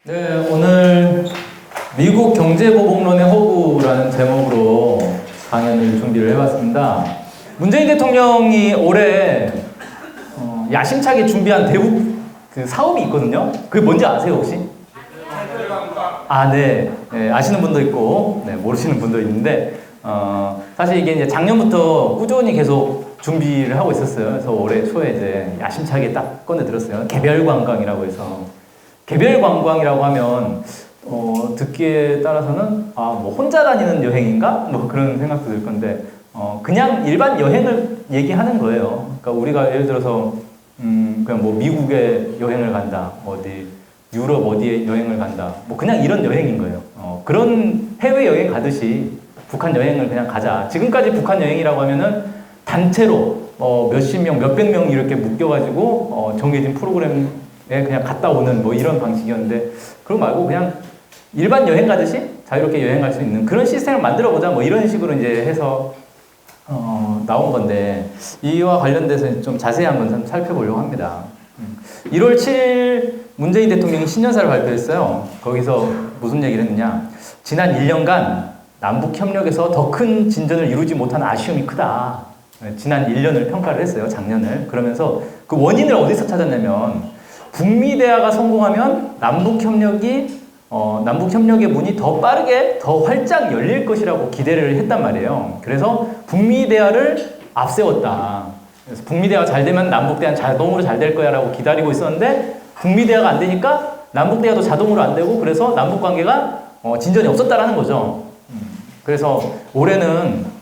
네, 오늘 미국 경제보복론의 허구라는 제목으로 강연을 준비를 해봤습니다. 문재인 대통령이 올해 야심차게 준비한 대북 그 사업이 있거든요. 그게 뭔지 아세요 혹시? 네. 네, 아시는 분도 있고 네, 모르시는 분도 있는데 사실 이게 이제 작년부터 꾸준히 계속 준비를 하고 있었어요. 그래서 올해 초에 이제 야심차게 딱 꺼내 들었어요. 개별 관광이라고 해서. 개별 관광이라고 하면 듣기에 따라서는 뭐 혼자 다니는 여행인가? 뭐 그런 생각도 들 건데 그냥 일반 여행을 얘기하는 거예요. 그러니까 우리가 예를 들어서 그냥 뭐 미국에 여행을 간다, 어디 유럽 어디에 여행을 간다, 뭐 그냥 이런 여행인 거예요. 그런 해외 여행 가듯이 북한 여행을 그냥 가자. 지금까지 북한 여행이라고 하면은 단체로 몇십 명, 몇백 명 이렇게 묶여가지고 정해진 프로그램에 그냥 갔다 오는 뭐 이런 방식이었는데 그거 말고 그냥 일반 여행 가듯이 자유롭게 여행 갈 수 있는 그런 시스템을 만들어 보자 뭐 이런 식으로 이제 해서 나온 건데 이와 관련돼서 좀 자세히 한번 살펴보려고 합니다. 1월 7일 문재인 대통령이 신년사를 발표했어요. 거기서 무슨 얘기를 했느냐? 지난 1년간 남북 협력에서 더 큰 진전을 이루지 못한 아쉬움이 크다. 지난 1년을 평가를 했어요. 작년을. 그러면서 그 원인을 어디서 찾았냐면 북미 대화가 성공하면 남북 협력의 문이 더 빠르게 더 활짝 열릴 것이라고 기대를 했단 말이에요. 그래서 북미 대화를 앞세웠다. 그래서 북미 대화가 잘 되면 남북 대화는 자동으로 잘 될 거야라고 기다리고 있었는데 북미 대화가 안 되니까 남북 대화도 자동으로 안 되고 그래서 남북 관계가 진전이 없었다라는 거죠. 그래서 올해는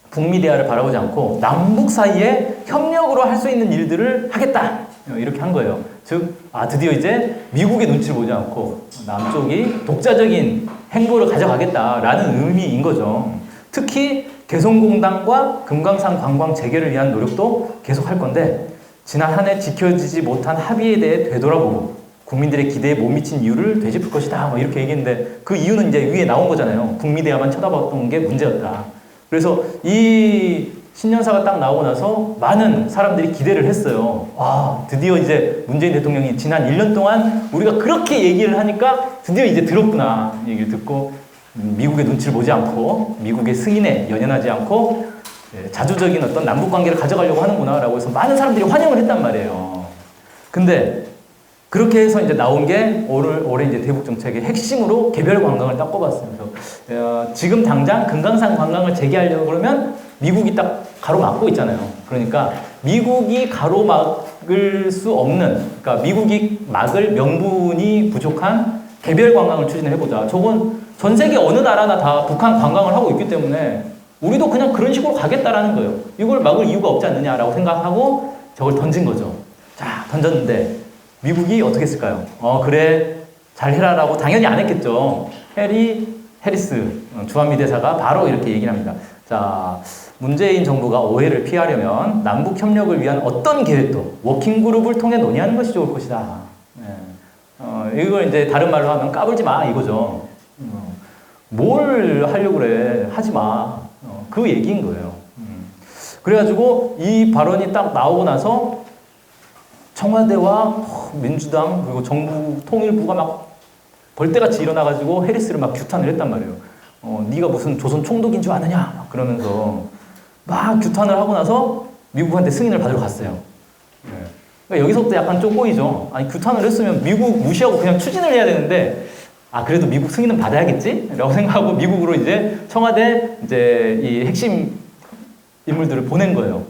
북미 대화를 바라보지 않고 남북 사이에 협력으로 할 수 있는 일들을 하겠다. 이렇게 한 거예요. 즉, 드디어 이제 미국의 눈치를 보지 않고 남쪽이 독자적인 행보를 가져가겠다라는 의미인 거죠. 특히 개성공단과 금강산 관광 재개를 위한 노력도 계속 할 건데 지난 한 해 지켜지지 못한 합의에 대해 되돌아보고 국민들의 기대에 못 미친 이유를 되짚을 것이다. 뭐 이렇게 얘기했는데 그 이유는 이제 위에 나온 거잖아요. 북미 대화만 쳐다봤던 게 문제였다. 그래서 이 신년사가 딱 나오고 나서 많은 사람들이 기대를 했어요. 드디어 이제 문재인 대통령이 지난 1년 동안 우리가 그렇게 얘기를 하니까 드디어 이제 들었구나. 얘기를 듣고 미국의 눈치를 보지 않고 미국의 승인에 연연하지 않고 자주적인 어떤 남북 관계를 가져가려고 하는구나 라고 해서 많은 사람들이 환영을 했단 말이에요. 근데 그렇게 해서 이제 나온 게 올해 이제 대북 정책의 핵심으로 개별 관광을 딱 꼽았어요. 그래서 지금 당장 금강산 관광을 재개하려고 그러면 미국이 딱 가로막고 있잖아요. 그러니까 미국이 가로막을 수 없는, 그러니까 미국이 막을 명분이 부족한 개별 관광을 추진을 해보자. 저건 전 세계 어느 나라나 다 북한 관광을 하고 있기 때문에 우리도 그냥 그런 식으로 가겠다라는 거예요. 이걸 막을 이유가 없지 않느냐라고 생각하고 저걸 던진 거죠. 자, 던졌는데 미국이 어떻게 했을까요? 그래, 잘 해라라고 당연히 안 했겠죠. 해리스 주한미 대사가 바로 이렇게 얘기를 합니다. 자, 문재인 정부가 오해를 피하려면 남북 협력을 위한 어떤 계획도 워킹그룹을 통해 논의하는 것이 좋을 것이다. 이걸 이제 다른 말로 하면 까불지 마 이거죠. 뭘 하려고 그래? 하지 마. 그 얘기인 거예요. 그래가지고 이 발언이 딱 나오고 나서 청와대와 민주당 그리고 정부 통일부가 막 벌떼같이 일어나가지고 해리스를 막 규탄을 했단 말이에요. 네가 무슨 조선 총독인 줄 아느냐? 막 그러면서 막 규탄을 하고 나서 미국한테 승인을 받으러 갔어요. 그러니까 여기서부터 약간 좀 꼬이죠. 아니 규탄을 했으면 미국 무시하고 그냥 추진을 해야 되는데 그래도 미국 승인은 받아야겠지? 라고 생각하고 미국으로 이제 청와대 이제 이 핵심 인물들을 보낸 거예요.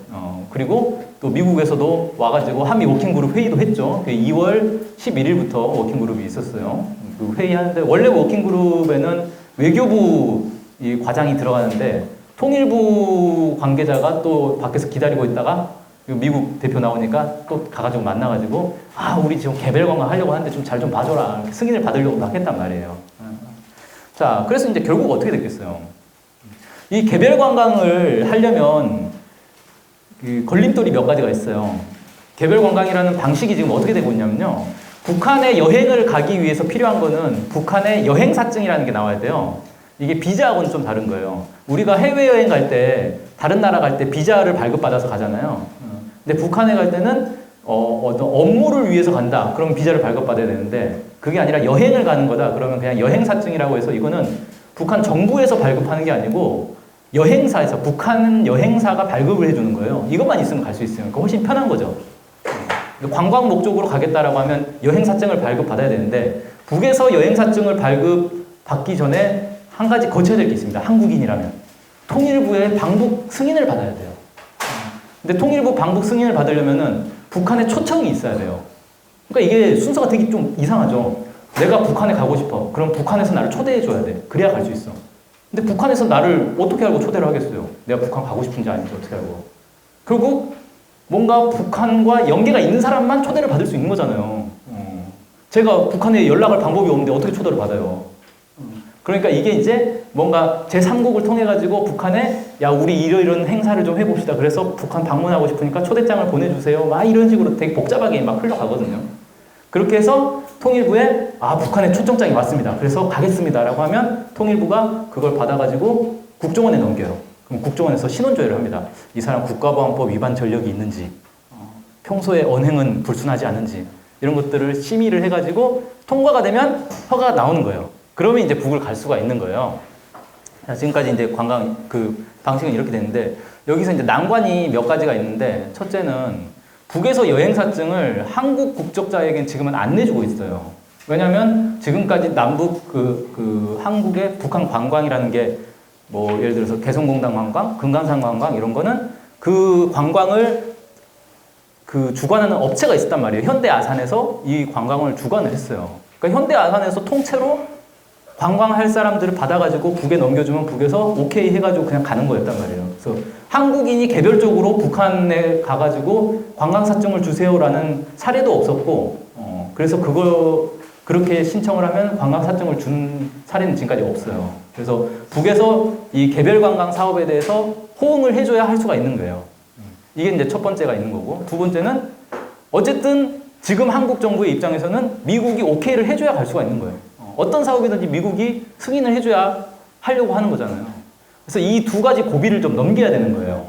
그리고 또 미국에서도 와가지고 한미 워킹그룹 회의도 했죠. 2월 11일부터 워킹그룹이 있었어요. 그 회의하는데 원래 워킹그룹에는 외교부 이 과장이 들어가는데 통일부 관계자가 또 밖에서 기다리고 있다가 미국 대표 나오니까 또 가가지고 만나가지고 우리 지금 개별 관광 하려고 하는데 좀 잘 좀 봐줘라. 승인을 받으려고 막 했단 말이에요. 자, 그래서 이제 결국 어떻게 됐겠어요? 이 개별 관광을 하려면 그 걸림돌이 몇 가지가 있어요. 개별 관광이라는 방식이 지금 어떻게 되고 있냐면요. 북한에 여행을 가기 위해서 필요한 거는 북한의 여행사증이라는 게 나와야 돼요. 이게 비자하고는 좀 다른 거예요. 우리가 해외여행 갈 때, 다른 나라 갈 때 비자를 발급받아서 가잖아요. 근데 북한에 갈 때는 어떤 업무를 위해서 간다. 그럼 비자를 발급받아야 되는데 그게 아니라 여행을 가는 거다. 그러면 그냥 여행사증이라고 해서 이거는 북한 정부에서 발급하는 게 아니고 여행사에서 북한 여행사가 발급을 해주는 거예요. 이것만 있으면 갈 수 있으면 그러니까 훨씬 편한 거죠. 관광 목적으로 가겠다라고 하면 여행사증을 발급받아야 되는데 북에서 여행사증을 발급받기 전에 한 가지 거쳐야 될 게 있습니다. 한국인이라면 통일부의 방북 승인을 받아야 돼요. 근데 통일부 방북 승인을 받으려면은 북한에 초청이 있어야 돼요. 그러니까 이게 순서가 되게 좀 이상하죠. 내가 북한에 가고 싶어. 그럼 북한에서 나를 초대해 줘야 돼. 그래야 갈 수 있어. 근데 북한에서 나를 어떻게 알고 초대를 하겠어요? 내가 북한 가고 싶은지 아닌지 어떻게 알고. 결국 뭔가 북한과 연계가 있는 사람만 초대를 받을 수 있는 거잖아요. 제가 북한에 연락할 방법이 없는데 어떻게 초대를 받아요? 그러니까 이게 이제 뭔가 제3국을 통해 가지고 북한에 야 우리 이런 행사를 좀 해봅시다. 그래서 북한 방문하고 싶으니까 초대장을 보내주세요. 막 이런 식으로 되게 복잡하게 막 흘러가거든요. 그렇게 해서 통일부에 북한에 초청장이 왔습니다. 그래서 가겠습니다라고 하면 통일부가 그걸 받아가지고 국정원에 넘겨요. 그럼 국정원에서 신원조회를 합니다. 이 사람 국가보안법 위반 전력이 있는지, 평소에 언행은 불순하지 않은지 이런 것들을 심의를 해가지고 통과가 되면 허가가 나오는 거예요. 그러면 이제 북을 갈 수가 있는 거예요. 자, 지금까지 이제 관광 그 방식은 이렇게 되는데 여기서 이제 난관이 몇 가지가 있는데 첫째는 북에서 여행사증을 한국 국적자에겐 지금은 안 내주고 있어요. 왜냐하면 지금까지 남북 한국의 북한 관광이라는 게 뭐 예를 들어서 개성공단 관광, 금강산 관광 이런 거는 그 관광을 그 주관하는 업체가 있었단 말이에요. 현대아산에서 이 관광을 주관을 했어요. 그러니까 현대아산에서 통째로 관광할 사람들을 받아가지고 북에 넘겨주면 북에서 오케이 해가지고 그냥 가는 거였단 말이에요. 그래서 한국인이 개별적으로 북한에 가가지고 관광사증을 주세요라는 사례도 없었고, 그래서 그렇게 신청을 하면 관광사증을 준 사례는 지금까지 없어요. 그래서 북에서 이 개별관광 사업에 대해서 호응을 해줘야 할 수가 있는 거예요. 이게 이제 첫 번째가 있는 거고, 두 번째는 어쨌든 지금 한국 정부의 입장에서는 미국이 오케이를 해줘야 갈 수가 있는 거예요. 어떤 사업이든지 미국이 승인을 해줘야 하려고 하는 거잖아요. 그래서 이 두 가지 고비를 좀 넘겨야 되는 거예요.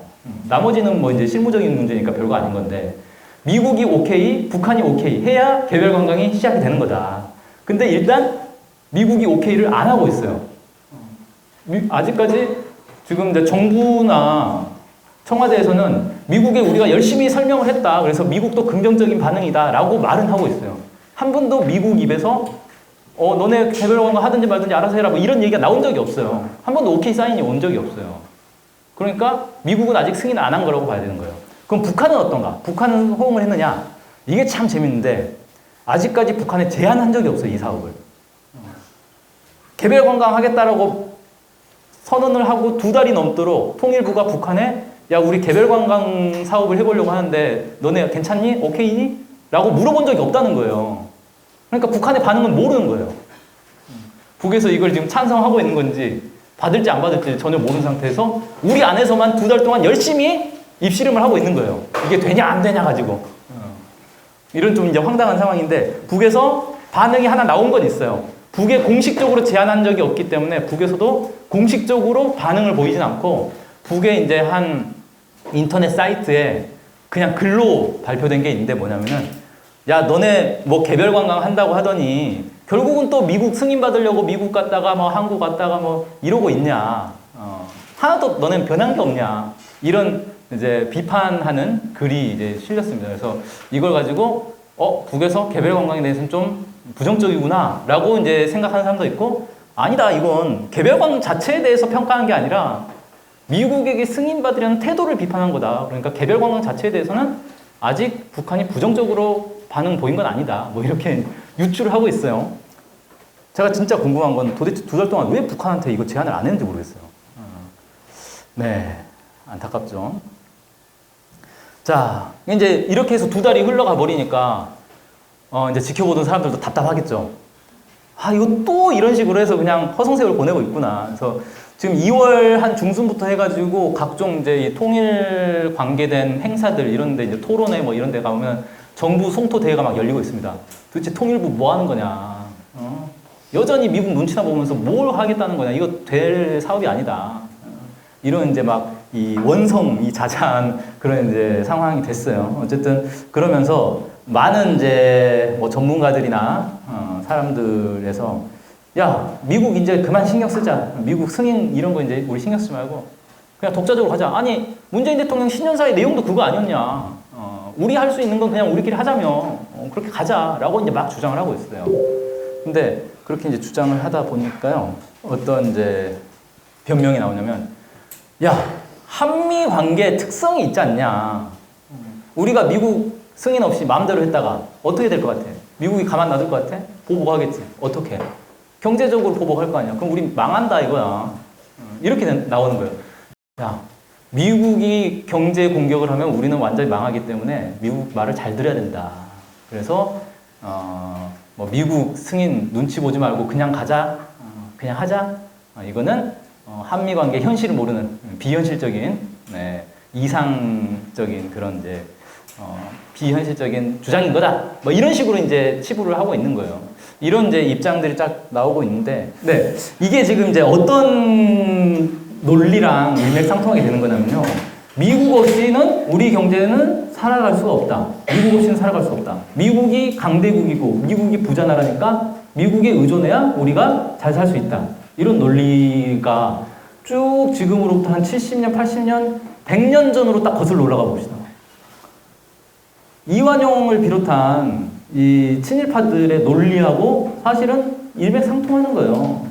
나머지는 뭐 이제 실무적인 문제니까 별거 아닌 건데, 미국이 오케이, 북한이 오케이 해야 개별 관광이 시작이 되는 거다. 근데 일단 미국이 오케이를 안 하고 있어요. 아직까지 지금 이제 정부나 청와대에서는 미국에 우리가 열심히 설명을 했다. 그래서 미국도 긍정적인 반응이다. 라고 말은 하고 있어요. 한 번도 미국 입에서 너네 개별 관광 하든지 말든지 알아서 해라. 뭐 이런 얘기가 나온 적이 없어요. 한 번도 오케이 사인이 온 적이 없어요. 그러니까 미국은 아직 승인 안 한 거라고 봐야 되는 거예요. 그럼 북한은 어떤가? 북한은 호응을 했느냐? 이게 참 재밌는데 아직까지 북한에 제한한 적이 없어요. 이 사업을. 개별 관광 하겠다라고 선언을 하고 2달이 넘도록 통일부가 북한에 야 우리 개별 관광 사업을 해보려고 하는데 너네 괜찮니? 오케이니? 라고 물어본 적이 없다는 거예요. 그러니까 북한의 반응은 모르는 거예요. 북에서 이걸 지금 찬성하고 있는 건지 받을지 안 받을지 전혀 모르는 상태에서 우리 안에서만 2달 동안 열심히 입씨름을 하고 있는 거예요. 이게 되냐 안 되냐 가지고. 이런 좀 이제 황당한 상황인데 북에서 반응이 하나 나온 건 있어요. 북에 공식적으로 제안한 적이 없기 때문에 북에서도 공식적으로 반응을 보이진 않고 북에 이제 한 인터넷 사이트에 그냥 글로 발표된 게 있는데 뭐냐면은 야 너네 뭐 개별 관광 한다고 하더니 결국은 또 미국 승인 받으려고 미국 갔다가 뭐 한국 갔다가 뭐 이러고 있냐. 하나도 너넨 변한 게 없냐. 이런 이제 비판하는 글이 이제 실렸습니다. 그래서 이걸 가지고 북에서 개별 관광에 대해서는 좀 부정적이구나 라고 이제 생각하는 사람도 있고 아니다 이건 개별 관광 자체에 대해서 평가한 게 아니라 미국에게 승인받으려는 태도를 비판한 거다. 그러니까 개별 관광 자체에 대해서는 아직 북한이 부정적으로 반응 보인 건 아니다. 뭐 이렇게 유추를 하고 있어요. 제가 진짜 궁금한 건 도대체 2달 동안 왜 북한한테 이거 제안을 안 했는지 모르겠어요. 네, 안타깝죠. 자, 이제 이렇게 해서 2달이 흘러가 버리니까 이제 지켜보던 사람들도 답답하겠죠. 이거 또 이런 식으로 해서 그냥 허송세월 보내고 있구나. 그래서 지금 2월 한 중순부터 해가지고 각종 이제 이 통일 관계된 행사들 이런 데 이제 토론회 뭐 이런 데 가보면 정부 송토 대회가 막 열리고 있습니다. 도대체 통일부 뭐 하는 거냐. 여전히 미국 눈치나 보면서 뭘 하겠다는 거냐. 이거 될 사업이 아니다. 이런 이제 막 이 원성, 이 자자한 그런 이제 상황이 됐어요. 어쨌든 그러면서 많은 이제 뭐 전문가들이나 사람들에서 야, 미국 이제 그만 신경 쓰자. 미국 승인 이런 거 이제 우리 신경 쓰지 말고 그냥 독자적으로 하자. 아니, 문재인 대통령 신년사의 내용도 그거 아니었냐. 우리 할 수 있는 건 그냥 우리끼리 하자며. 그렇게 가자라고 이제 막 주장을 하고 있어요. 근데 그렇게 이제 주장을 하다 보니까요. 어떤 이제 변명이 나오냐면, 야, 한미 관계에 특성이 있지 않냐. 우리가 미국 승인 없이 마음대로 했다가 어떻게 될 것 같아? 미국이 가만 놔둘 것 같아? 보복하겠지. 어떻게? 경제적으로 보복할 거 아니야. 그럼 우리 망한다 이거야. 이렇게 나오는 거예요. 야, 미국이 경제 공격을 하면 우리는 완전히 망하기 때문에 미국 말을 잘 들어야 된다. 그래서 뭐 미국 승인 눈치 보지 말고 그냥 가자, 그냥 하자. 이거는 한미 관계 현실을 모르는 비현실적인, 네, 이상적인 그런 이제 비현실적인 주장인 거다. 뭐 이런 식으로 이제 치부를 하고 있는 거예요. 이런 이제 입장들이 쫙 나오고 있는데, 네, 이게 지금 이제 어떤 논리랑 일맥상통하게 되는 거냐면요. 미국 없이는 우리 경제는 살아갈 수가 없다. 미국 없이는 살아갈 수 없다. 미국이 강대국이고 미국이 부자 나라니까 미국에 의존해야 우리가 잘 살 수 있다. 이런 논리가 쭉 지금으로부터 한 70년, 80년, 100년 전으로 딱 거슬러 올라가 봅시다. 이완용을 비롯한 이 친일파들의 논리하고 사실은 일맥상통하는 거예요.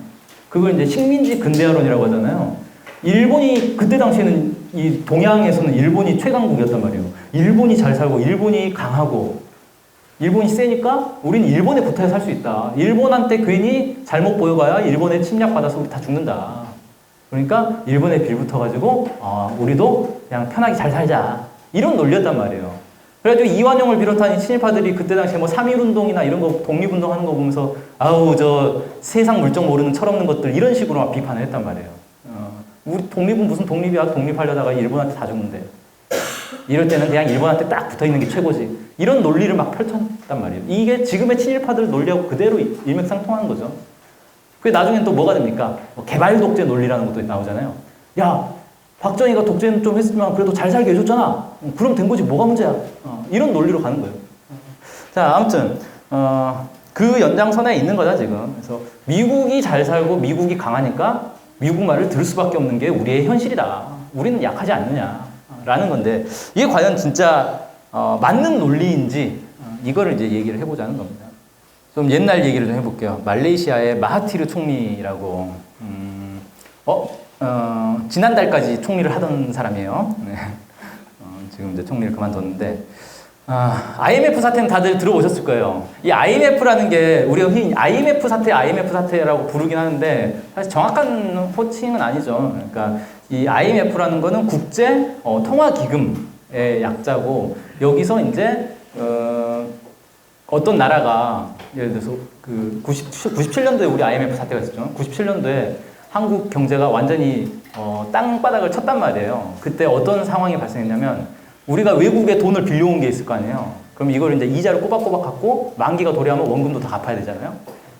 그걸 이제 식민지 근대화론이라고 하잖아요. 일본이 그때 당시에는 이 동양에서는 일본이 최강국이었단 말이에요. 일본이 잘 살고 일본이 강하고 일본이 세니까 우리는 일본에 붙어야 살 수 있다. 일본한테 괜히 잘못 보여봐야 일본에 침략받아서 우리 다 죽는다. 그러니까 일본에 빌붙어가지고 우리도 그냥 편하게 잘 살자. 이런 논리였단 말이에요. 그래가지고 이완용을 비롯한 이 친일파들이 그때 당시에 뭐 3.1운동이나 이런 거 독립운동 하는 거 보면서 아우 저 세상 물정 모르는 철없는 것들 이런 식으로 막 비판을 했단 말이에요. 우리 독립은 무슨 독립이야? 독립하려다가 일본한테 다 죽는데. 이럴 때는 그냥 일본한테 딱 붙어있는 게 최고지. 이런 논리를 막 펼쳤단 말이에요. 이게 지금의 친일파들 논리하고 그대로 일맥상통하는 거죠. 그게 나중엔 또 뭐가 됩니까? 개발 독재 논리라는 것도 나오잖아요. 야, 박정희가 독재는 좀 했지만 그래도 잘 살게 해줬잖아. 그럼 된 거지. 뭐가 문제야? 이런 논리로 가는 거예요. 자, 아무튼 그 연장선에 있는 거죠, 지금. 그래서 미국이 잘 살고 미국이 강하니까 미국 말을 들을 수밖에 없는 게 우리의 현실이다. 우리는 약하지 않느냐라는 건데 이게 과연 진짜 맞는 논리인지 이거를 이제 얘기를 해보자는 겁니다. 좀 옛날 얘기를 좀 해볼게요. 말레이시아의 마하티르 총리라고 지난달까지 총리를 하던 사람이에요. 네. 지금 이제 총리를 그만뒀는데 IMF 사태는 다들 들어보셨을 거예요. 이 IMF라는 게 우리가 흔히 IMF 사태라고 부르긴 하는데 사실 정확한 호칭은 아니죠. 그러니까 이 IMF라는 거는 국제 통화 기금의 약자고 여기서 이제 어떤 나라가 예를 들어서 그 97년도에 우리 IMF 사태가 있었죠. 97년도에 한국 경제가 완전히 땅바닥을 쳤단 말이에요. 그때 어떤 상황이 발생했냐면 우리가 외국에 돈을 빌려온 게 있을 거 아니에요. 그럼 이걸 이제 이자를 꼬박꼬박 갚고 만기가 도래하면 원금도 다 갚아야 되잖아요.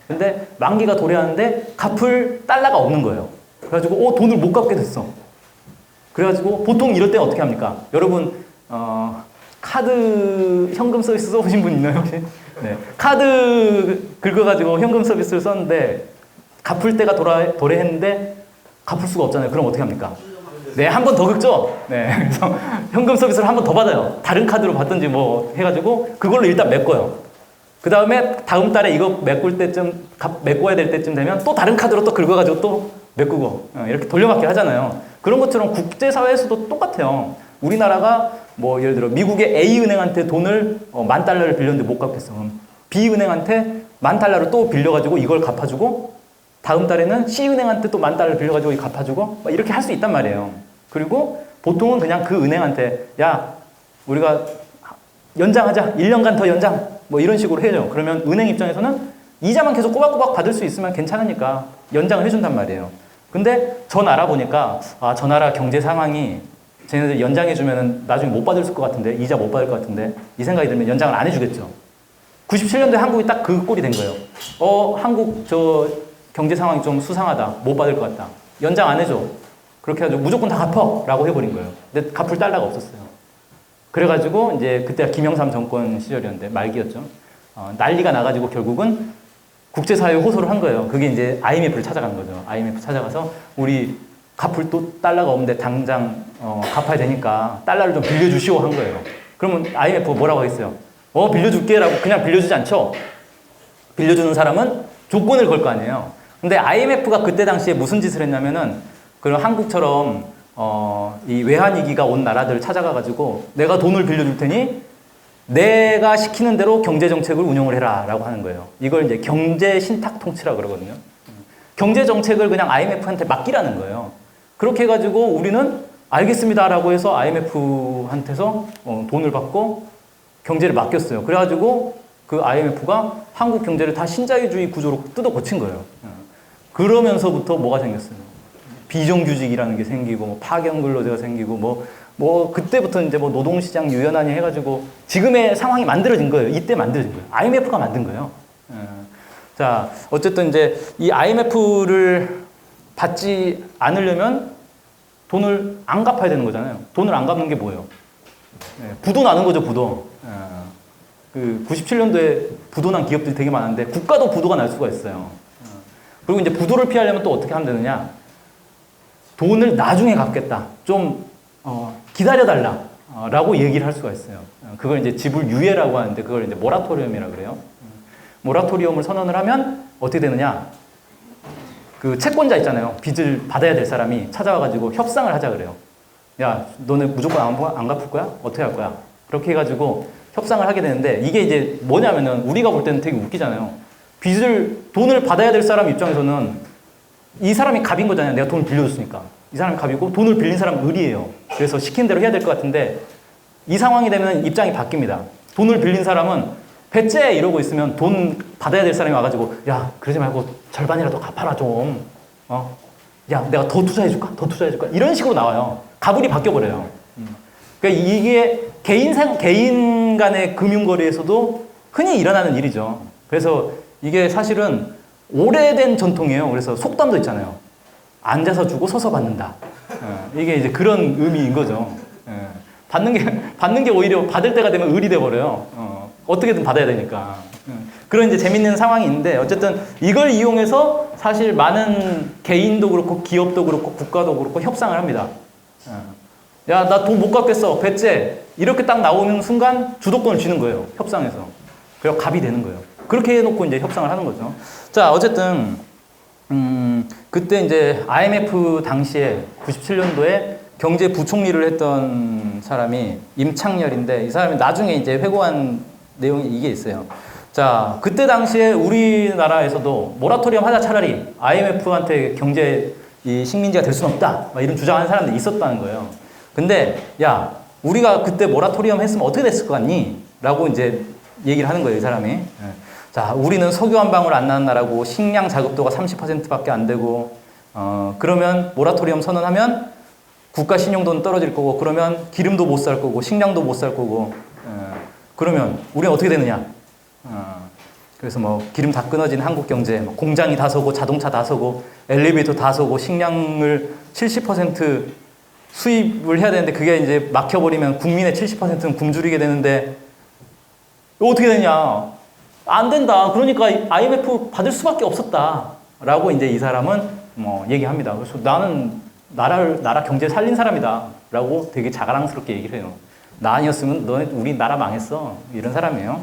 근데 만기가 도래하는데 갚을 달러가 없는 거예요. 그래가지고 돈을 못 갚게 됐어. 그래가지고 보통 이럴 때 어떻게 합니까? 여러분 카드 현금 서비스 써보신 분 있나요 혹시? 네. 카드 긁어가지고 현금 서비스를 썼는데 갚을 때가 도래했는데 갚을 수가 없잖아요. 그럼 어떻게 합니까? 네, 한 번 더 긁죠? 네. 그래서 현금 서비스를 한 번 더 받아요. 다른 카드로 받든지 뭐 해가지고 그걸로 일단 메꿔요. 그 다음에 다음 달에 이거 메꿀 때쯤, 메꿔야 될 때쯤 되면 또 다른 카드로 또 긁어가지고 또 메꾸고 이렇게 돌려막기 하잖아요. 그런 것처럼 국제사회에서도 똑같아요. 우리나라가 뭐 예를 들어 미국의 A은행한테 돈을 $10,000를 빌렸는데 못 갚겠어. 그럼 B은행한테 $10,000를 또 빌려가지고 이걸 갚아주고 다음 달에는 C은행한테 또 $10,000를 빌려가지고 이거 갚아주고 이렇게 할 수 있단 말이에요. 그리고 보통은 그냥 그 은행한테 야 우리가 연장하자 1년간 더 연장 뭐 이런 식으로 해요. 그러면 은행 입장에서는 이자만 계속 꼬박꼬박 받을 수 있으면 괜찮으니까 연장을 해준단 말이에요. 근데 저 나라 보니까 저 나라 경제 상황이 쟤네들 연장해주면 나중에 못 받을 것 같은데 이자 못 받을 것 같은데 이 생각이 들면 연장을 안 해주겠죠. 97년도에 한국이 딱 그 꼴이 된 거예요. 한국 저 경제 상황이 좀 수상하다. 못 받을 것 같다. 연장 안 해줘. 그렇게 해가지고 무조건 다 갚아라고 해버린 거예요. 근데 갚을 달러가 없었어요. 그래가지고 이제 그때가 김영삼 정권 시절이었는데 말기였죠. 난리가 나가지고 결국은 국제사회에 호소를 한 거예요. 그게 이제 IMF를 찾아간 거죠. IMF 찾아가서 우리 갚을 또 달러가 없는데 당장 갚아야 되니까 달러를 좀 빌려주시오 한 거예요. 그러면 IMF 뭐라고 하겠어요? 빌려줄게라고 그냥 빌려주지 않죠. 빌려주는 사람은 조건을 걸 거 아니에요. 근데 IMF가 그때 당시에 무슨 짓을 했냐면은 그런 한국처럼 이 외환위기가 온 나라들 찾아가가지고 내가 돈을 빌려줄 테니 내가 시키는 대로 경제정책을 운영을 해라 라고 하는 거예요. 이걸 이제 경제신탁통치라고 그러거든요. 경제정책을 그냥 IMF한테 맡기라는 거예요. 그렇게 해가지고 우리는 알겠습니다 라고 해서 IMF한테서 돈을 받고 경제를 맡겼어요. 그래가지고 그 IMF가 한국 경제를 다 신자유주의 구조로 뜯어 고친 거예요. 그러면서부터 뭐가 생겼어요? 비정규직이라는 게 생기고, 뭐 파견근로제가 생기고, 그때부터 이제 노동시장 유연하니 해가지고 지금의 상황이 만들어진 거예요. 이때 만들어진 거예요. IMF가 만든 거예요. 자, 어쨌든 이제 이 IMF를 받지 않으려면 돈을 안 갚아야 되는 거잖아요. 돈을 안 갚는 게 뭐예요? 부도 나는 거죠, 부도. 그 97년도에 부도 난 기업들이 되게 많은데 국가도 부도가 날 수가 있어요. 그리고 이제 부도를 피하려면 또 어떻게 하면 되느냐? 돈을 나중에 갚겠다. 좀 기다려달라. 라고 얘기를 할 수가 있어요. 그걸 이제 지불 유예라고 하는데 그걸 이제 모라토리엄이라고 그래요. 모라토리엄을 선언을 하면 어떻게 되느냐? 그 채권자 있잖아요. 빚을 받아야 될 사람이 찾아와가지고 협상을 하자 그래요. 야, 너네 무조건 안 갚을 거야? 어떻게 할 거야? 그렇게 해가지고 협상을 하게 되는데 이게 이제 뭐냐면은 우리가 볼 때는 되게 웃기잖아요. 돈을 받아야 될 사람 입장에서는 이 사람이 갑인 거잖아요. 내가 돈을 빌려줬으니까. 이 사람이 갑이고 돈을 빌린 사람은 을이에요. 그래서 시킨 대로 해야 될 것 같은데 이 상황이 되면 입장이 바뀝니다. 돈을 빌린 사람은 배째 이러고 있으면 돈 받아야 될 사람이 와가지고 야, 그러지 말고 절반이라도 갚아라 좀. 야, 내가 더 투자해줄까? 더 투자해줄까? 이런 식으로 나와요. 가불이 바뀌어버려요. 그러니까 이게 개인 간의 금융거래에서도 흔히 일어나는 일이죠. 그래서 이게 사실은 오래된 전통이에요. 그래서 속담도 있잖아요. 앉아서 주고 서서 받는다. 이게 이제 그런 의미인 거죠. 받는 게 오히려 받을 때가 되면 을이 돼버려요. 어떻게든 받아야 되니까. 그런 이제 재밌는 상황이 있는데 어쨌든 이걸 이용해서 사실 많은 개인도 그렇고 기업도 그렇고 국가도 그렇고 협상을 합니다. 야, 나 돈 못 갚겠어. 배째. 이렇게 딱 나오는 순간 주도권을 쥐는 거예요. 협상에서. 그래서 갑이 되는 거예요. 그렇게 해놓고 이제 협상을 하는 거죠. 자, 어쨌든 그때 이제 IMF 당시에 97년도에 경제부총리를 했던 사람이 임창열인데 이 사람이 나중에 이제 회고한 내용이 이게 있어요. 자, 그때 당시에 우리나라에서도 모라토리엄 하자 차라리 IMF한테 경제 이 식민지가 될 수는 없다. 막 이런 주장하는 사람들이 있었다는 거예요. 근데 야, 우리가 그때 모라토리엄 했으면 어떻게 됐을 것 같니? 라고 이제 얘기를 하는 거예요, 이 사람이. 자, 우리는 석유 한 방울 안 나는 나라고 식량 자급도가 30%밖에 안 되고 그러면 모라토리엄 선언하면 국가 신용도는 떨어질 거고 그러면 기름도 못 살 거고 식량도 못 살 거고 그러면 우리는 어떻게 되느냐? 그래서 뭐 기름 다 끊어진 한국 경제, 공장이 다 서고 자동차 다 서고 엘리베이터 다 서고 식량을 70% 수입을 해야 되는데 그게 이제 막혀버리면 국민의 70%는 굶주리게 되는데 어떻게 되냐? 안 된다. 그러니까 IMF 받을 수밖에 없었다. 라고 이제 이 사람은 뭐 얘기합니다. 그래서 나는 나라 경제 살린 사람이다. 라고 되게 자랑스럽게 얘기를 해요. 나 아니었으면 우리 나라 망했어. 이런 사람이에요.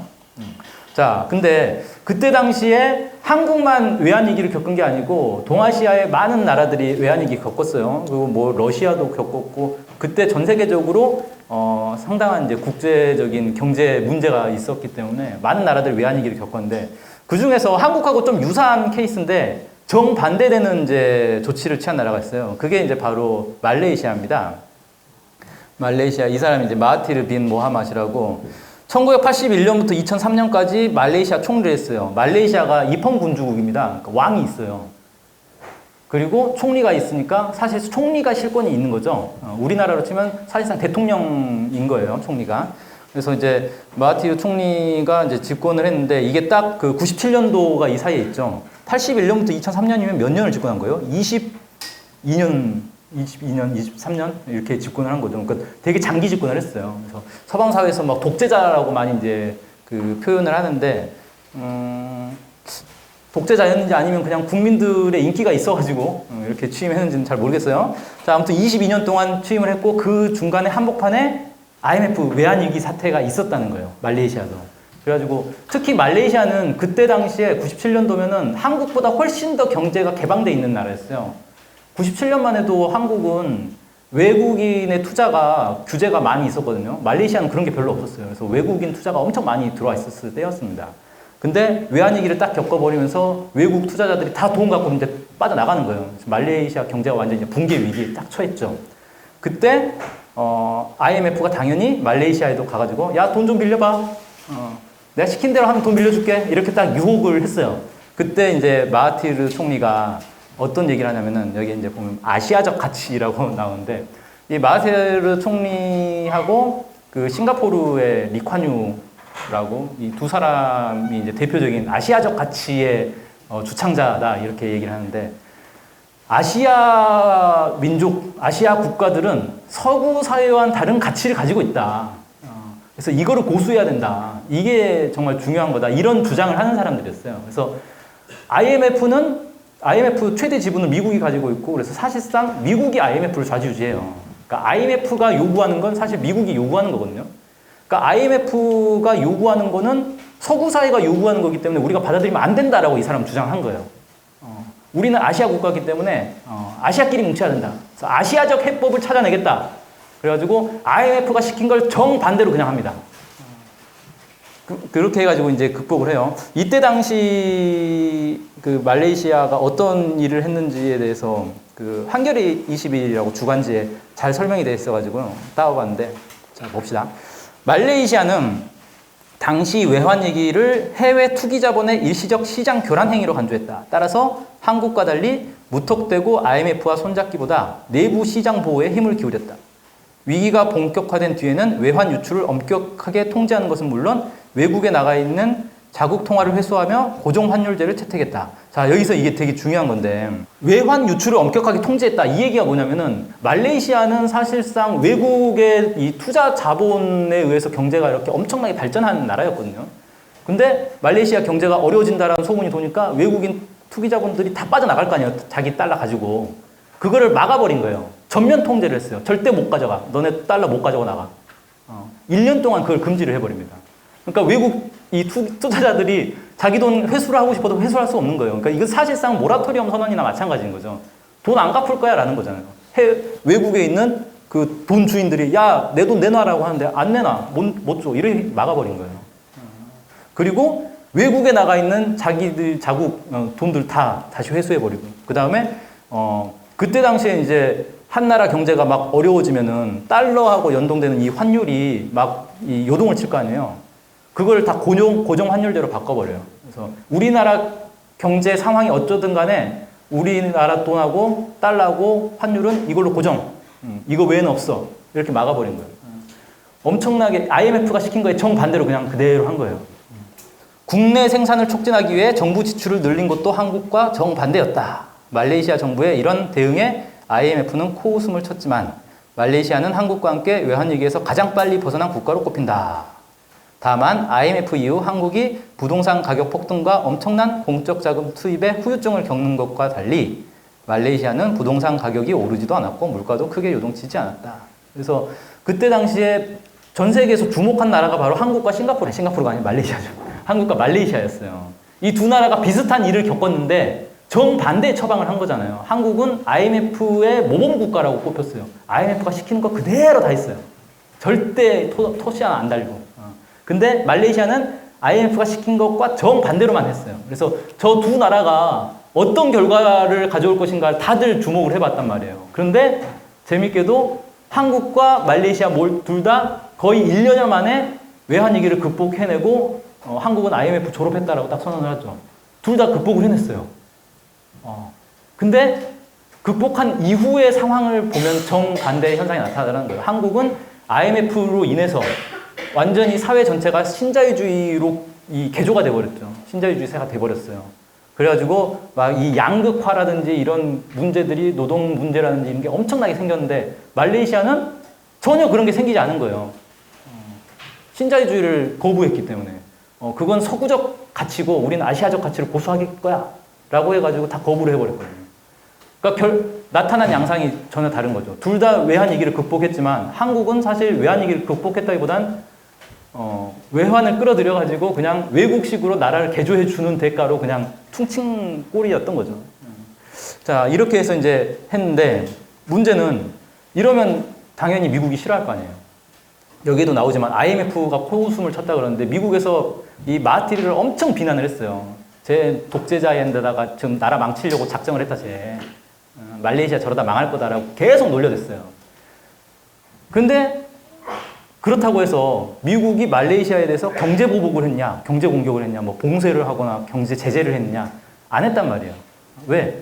자, 근데 그때 당시에 한국만 외환위기를 겪은 게 아니고 동아시아의 많은 나라들이 외환위기 겪었어요. 그리고 뭐 러시아도 겪었고 그때 전 세계적으로 상당한 이제 국제적인 경제 문제가 있었기 때문에 많은 나라들이 외환위기를 겪었는데 그 중에서 한국하고 좀 유사한 케이스인데 정반대되는 이제 조치를 취한 나라가 있어요. 그게 이제 바로 말레이시아입니다. 말레이시아 이 사람이 이제 마하티르 빈 모하mad이라고 1981년부터 2003년까지 말레이시아 총리를 했어요. 말레이시아가 입헌군주국입니다. 그러니까 왕이 있어요. 그리고 총리가 있으니까 사실 총리가 실권이 있는 거죠. 우리나라로 치면 사실상 대통령인 거예요, 총리가. 그래서 이제 마하티르 총리가 이제 집권을 했는데 이게 딱 그 97년도가 이 사이에 있죠. 81년부터 2003년이면 몇 년을 집권한 거예요? 22년 22년, 23년 이렇게 집권을 한 거죠. 그러니까 되게 장기 집권을 했어요. 그래서 서방 사회에서 막 독재자라고 많이 이제 그 표현을 하는데 독재자였는지 아니면 그냥 국민들의 인기가 있어가지고 이렇게 취임했는지는 잘 모르겠어요. 자, 아무튼 22년 동안 취임을 했고 그 중간에 한복판에 IMF 외환위기 사태가 있었다는 거예요. 말레이시아도. 그래가지고 특히 말레이시아는 그때 당시에 97년도면은 한국보다 훨씬 더 경제가 개방돼 있는 나라였어요. 97년만 해도 한국은 외국인의 투자가 규제가 많이 있었거든요. 말레이시아는 그런 게 별로 없었어요. 그래서 외국인 투자가 엄청 많이 들어와 있었을 때였습니다. 근데 외환위기를 딱 겪어버리면서 외국 투자자들이 다 돈 갖고 이제 빠져나가는 거예요. 말레이시아 경제가 완전히 붕괴 위기에 딱 처했죠. 그때 IMF가 당연히 말레이시아에도 가가지고 야, 돈 좀 빌려봐. 내가 시킨 대로 하면 돈 빌려줄게. 이렇게 딱 유혹을 했어요. 그때 이제 마하티르 총리가 어떤 얘기를 하냐면은 여기 이제 보면 아시아적 가치라고 나오는데 이 마하티르 총리하고 그 싱가포르의 리콴유라고 이 두 사람이 이제 대표적인 아시아적 가치의 주창자다 이렇게 얘기를 하는데 아시아 민족, 아시아 국가들은 서구 사회와는 다른 가치를 가지고 있다. 그래서 이거를 고수해야 된다. 이게 정말 중요한 거다. 이런 주장을 하는 사람들이었어요. 그래서 IMF 최대 지분을 미국이 가지고 있고 그래서 사실상 미국이 IMF를 좌지우지해요. 그러니까 IMF가 요구하는 건 사실 미국이 요구하는 거거든요. 그러니까 IMF가 요구하는 거는 서구 사회가 요구하는 거기 때문에 우리가 받아들이면 안 된다라고 이 사람 주장한 거예요. 우리는 아시아 국가이기 때문에 아시아끼리 뭉쳐야 된다. 그래서 아시아적 해법을 찾아내겠다. 그래가지고 IMF가 시킨 걸 정반대로 그냥 합니다. 그렇게 해가지고 이제 극복을 해요. 이때 당시 그 말레이시아가 어떤 일을 했는지에 대해서 그 한겨레 21이라고 주간지에 잘 설명이 되어 있어가지고 따와봤는데 자 봅시다. 말레이시아는 당시 외환위기를 해외 투기자본의 일시적 시장 교란 행위로 간주했다. 따라서 한국과 달리 무턱대고 IMF와 손잡기보다 내부 시장 보호에 힘을 기울였다. 위기가 본격화된 뒤에는 외환 유출을 엄격하게 통제하는 것은 물론 외국에 나가 있는 자국 통화를 회수하며 고정 환율제를 채택했다. 자, 여기서 이게 되게 중요한 건데 외환 유출을 엄격하게 통제했다. 이 얘기가 뭐냐면은 말레이시아는 사실상 외국의 이 투자 자본에 의해서 경제가 이렇게 엄청나게 발전한 나라였거든요. 근데 말레이시아 경제가 어려워진다라는 소문이 도니까 외국인 투기 자본들이 다 빠져나갈 거 아니에요. 자기 달러 가지고. 그거를 막아버린 거예요. 전면 통제를 했어요. 절대 못 가져가. 너네 달러 못 가져가 나가. 1년 동안 그걸 금지를 해버립니다. 그러니까 외국 이 투자자들이 자기 돈 회수를 하고 싶어도 회수할 수 없는 거예요. 그러니까 이건 사실상 모라토리엄 선언이나 마찬가지인 거죠. 돈 안 갚을 거야 라는 거잖아요. 외국에 있는 그 돈 주인들이 야, 내 돈 내놔라고 하는데 안 내놔. 못 줘. 이렇게 막아버린 거예요. 그리고 외국에 나가 있는 자기들 자국 돈들 다 다시 회수해버리고 그 다음에 그때 당시에 이제 한 나라 경제가 막 어려워지면은 달러하고 연동되는 이 환율이 막 이 요동을 칠 거 아니에요. 그걸 다 고정 환율제로 바꿔버려요. 그래서 우리나라 경제 상황이 어쩌든 간에 우리나라 돈하고 달러하고 환율은 이걸로 고정. 이거 외에는 없어. 이렇게 막아버린 거예요. 엄청나게 IMF가 시킨 거에 정반대로 그냥 그대로 한 거예요. 국내 생산을 촉진하기 위해 정부 지출을 늘린 것도 한국과 정반대였다. 말레이시아 정부의 이런 대응에 IMF는 코웃음을 쳤지만 말레이시아는 한국과 함께 외환위기에서 가장 빨리 벗어난 국가로 꼽힌다. 다만 IMF 이후 한국이 부동산 가격 폭등과 엄청난 공적 자금 투입에 후유증을 겪는 것과 달리 말레이시아는 부동산 가격이 오르지도 않았고 물가도 크게 요동치지 않았다. 그래서 그때 당시에 전 세계에서 주목한 나라가 바로 한국과 싱가포르가 아니라 말레이시아죠. 한국과 말레이시아였어요. 이 두 나라가 비슷한 일을 겪었는데 정반대의 처방을 한 거잖아요. 한국은 IMF의 모범 국가라고 꼽혔어요. IMF가 시키는 거 그대로 다 했어요. 절대 토시 하나 안 달고. 근데 말레이시아는 IMF가 시킨 것과 정반대로만 했어요. 그래서 저 두 나라가 어떤 결과를 가져올 것인가 다들 주목을 해봤단 말이에요. 그런데 재밌게도 한국과 말레이시아 둘 다 거의 1년여 만에 외환위기를 극복해내고 한국은 IMF 졸업했다라고 딱 선언을 하죠. 둘 다 극복을 해냈어요. 근데 극복한 이후의 상황을 보면 정반대의 현상이 나타나는 거예요. 한국은 IMF로 인해서 완전히 사회 전체가 신자유주의로 이 개조가 돼버렸죠. 신자유주의 세가 돼버렸어요. 그래가지고 막 이 양극화라든지 이런 문제들이 노동 문제라든지 이런 게 엄청나게 생겼는데 말레이시아는 전혀 그런 게 생기지 않은 거예요. 신자유주의를 거부했기 때문에. 그건 서구적 가치고 우리는 아시아적 가치를 고수할 거야 라고 해가지고 다 거부를 해버렸거든요. 그러니까 나타난 양상이 전혀 다른 거죠. 둘 다 외환 위기를 극복했지만 한국은 사실 외환 위기를 극복했다기보단 외환을 끌어들여가지고 그냥 외국식으로 나라를 개조해 주는 대가로 그냥 퉁친 꼴이었던 거죠. 자, 이렇게 해서 이제 했는데 문제는 이러면 당연히 미국이 싫어할 거 아니에요. 여기도 나오지만 IMF가 코웃음을 쳤다 그러는데 미국에서 이 마하티르를 엄청 비난을 했어요. 쟤 독재자인데다가 지금 나라 망치려고 작정을 했다, 쟤. 말레이시아 저러다 망할 거다라고 계속 놀려댔어요. 근데 그렇다고 해서 미국이 말레이시아에 대해서 경제 보복을 했냐, 경제 공격을 했냐, 뭐 봉쇄를 하거나 경제 제재를 했냐, 안 했단 말이에요. 왜?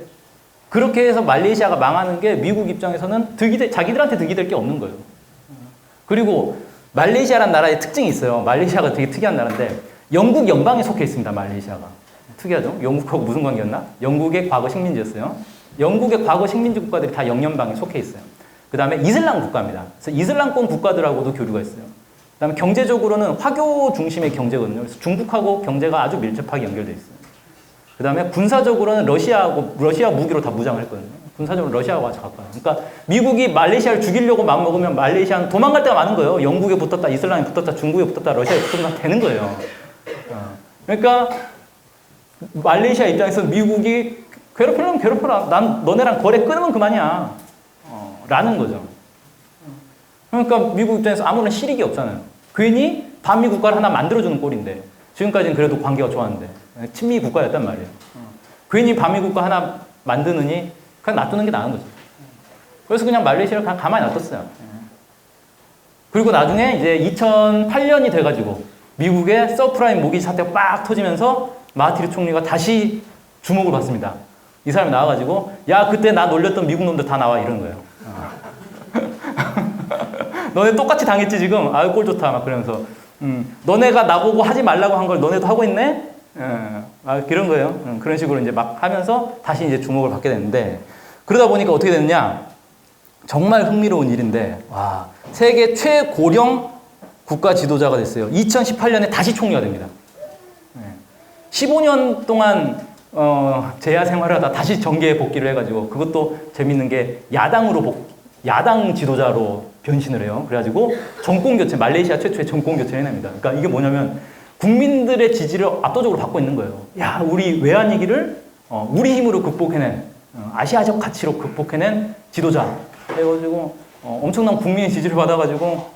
그렇게 해서 말레이시아가 망하는 게 미국 입장에서는 자기들한테 득이 될 게 없는 거예요. 그리고 말레이시아라는 나라의 특징이 있어요. 말레이시아가 되게 특이한 나라인데 영국 연방에 속해 있습니다. 말레이시아가. 특이하죠? 영국하고 무슨 관계였나? 영국의 과거 식민지였어요. 영국의 과거 식민지 국가들이 다 영연방에 속해 있어요. 그 다음에 이슬람 국가입니다. 그래서 이슬람권 국가들하고도 교류가 있어요. 그 다음에 경제적으로는 화교 중심의 경제거든요. 그래서 중국하고 경제가 아주 밀접하게 연결되어 있어요. 그 다음에 군사적으로는 러시아 무기로 다 무장을 했거든요. 군사적으로 러시아하고 아주 가까워요. 그러니까 미국이 말레이시아를 죽이려고 마음먹으면 말레이시아는 도망갈 데가 많은 거예요. 영국에 붙었다, 이슬람에 붙었다, 중국에 붙었다, 러시아에 붙었다 되는 거예요. 그러니까 말레이시아 입장에서 미국이 괴롭히려면 괴롭혀라. 난 너네랑 거래 끊으면 그만이야. 라는 거죠. 그러니까 미국 입장에서 아무런 실익이 없잖아요. 괜히 반미 국가를 하나 만들어주는 꼴인데 지금까지는 그래도 관계가 좋았는데 친미 국가였단 말이에요. 괜히 반미 국가 하나 만드느니 그냥 놔두는 게 나은 거죠. 그래서 그냥 말레이시아를 그냥 가만히 놔뒀어요. 그리고 나중에 이제 2008년이 돼가지고 미국의 서프라임 모기지 사태가 빡 터지면서 마하티르 총리가 다시 주목을 받습니다. 이 사람이 나와가지고 야 그때 나 놀렸던 미국 놈들 다 나와 이러는 거예요. 너네 똑같이 당했지 지금? 아유 꼴 좋다 막 그러면서 너네가 나보고 하지 말라고 한 걸 너네도 하고 있네? 그런 거예요. 그런 식으로 이제 막 하면서 다시 이제 주목을 받게 되는데 그러다 보니까 어떻게 됐느냐? 정말 흥미로운 일인데 와 세계 최고령 국가 지도자가 됐어요. 2018년에 다시 총리가 됩니다. 15년 동안 재야 생활하다 다시 정계에 복귀를 해가지고 그것도 재밌는 게 야당 지도자로 변신을 해요. 그래가지고 정권 교체, 말레이시아 최초의 정권 교체를 해냅니다. 그러니까 이게 뭐냐면 국민들의 지지를 압도적으로 받고 있는 거예요. 야, 우리 외환 위기를 우리 힘으로 극복해낸 아시아적 가치로 극복해낸 지도자 해가지고 엄청난 국민의 지지를 받아가지고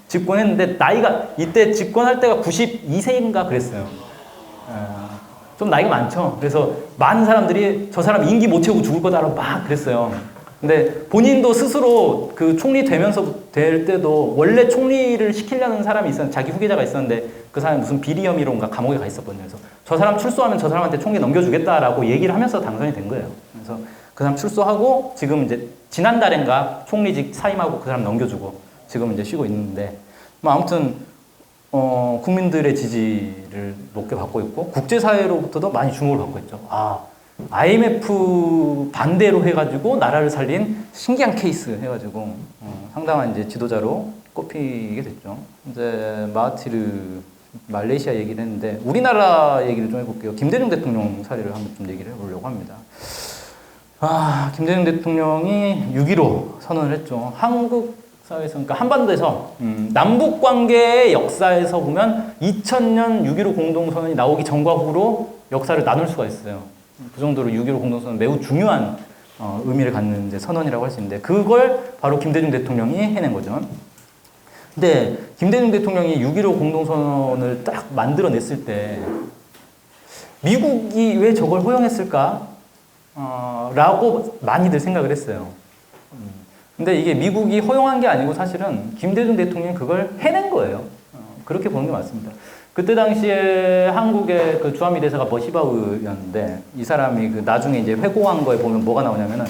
집권했는데 나이가 이때 집권할 때가 92세인가 그랬어요. 좀 나이가 많죠. 그래서 많은 사람들이 저 사람 임기 못 채우고 죽을 거다라고 막 그랬어요. 근데 본인도 스스로 그 총리 될 때도 원래 총리를 시키려는 사람이 있었는데 자기 후계자가 있었는데 그 사람이 무슨 비리 혐의로인가 감옥에 가 있었거든요. 그래서 저 사람 출소하면 저 사람한테 총리 넘겨주겠다라고 얘기를 하면서 당선이 된 거예요. 그래서 그 사람 출소하고 지금 이제 지난달인가 총리직 사임하고 그 사람 넘겨주고 지금 이제 쉬고 있는데 뭐 아무튼 국민들의 지지를 높게 받고 있고 국제사회로부터도 많이 주목을 받고 있죠. IMF 반대로 해가지고 나라를 살린 신기한 케이스 해가지고 상당한 이제 지도자로 꼽히게 됐죠. 이제 마하티르 말레이시아 얘기를 했는데 우리나라 얘기를 좀 해볼게요. 김대중 대통령 사례를 한번 좀 얘기를 해보려고 합니다. 김대중 대통령이 6.15 선언을 했죠. 한국 사회에서, 그러니까 한반도에서 남북 관계의 역사에서 보면 2000년 6.15 공동선언이 나오기 전과 후로 역사를 나눌 수가 있어요. 그 정도로 6.15 공동선언은 매우 중요한 의미를 갖는 이제 선언이라고 할 수 있는데 그걸 바로 김대중 대통령이 해낸 거죠. 근데 김대중 대통령이 6.15 공동선언을 딱 만들어냈을 때 미국이 왜 저걸 허용했을까? 라고 많이들 생각을 했어요. 근데 이게 미국이 허용한 게 아니고 사실은 김대중 대통령이 그걸 해낸 거예요. 그렇게 보는 게 맞습니다. 그때 당시에 한국의 그 주한미 대사가 머시바우였는데 이 사람이 그 나중에 이제 회고한 거에 보면 뭐가 나오냐면은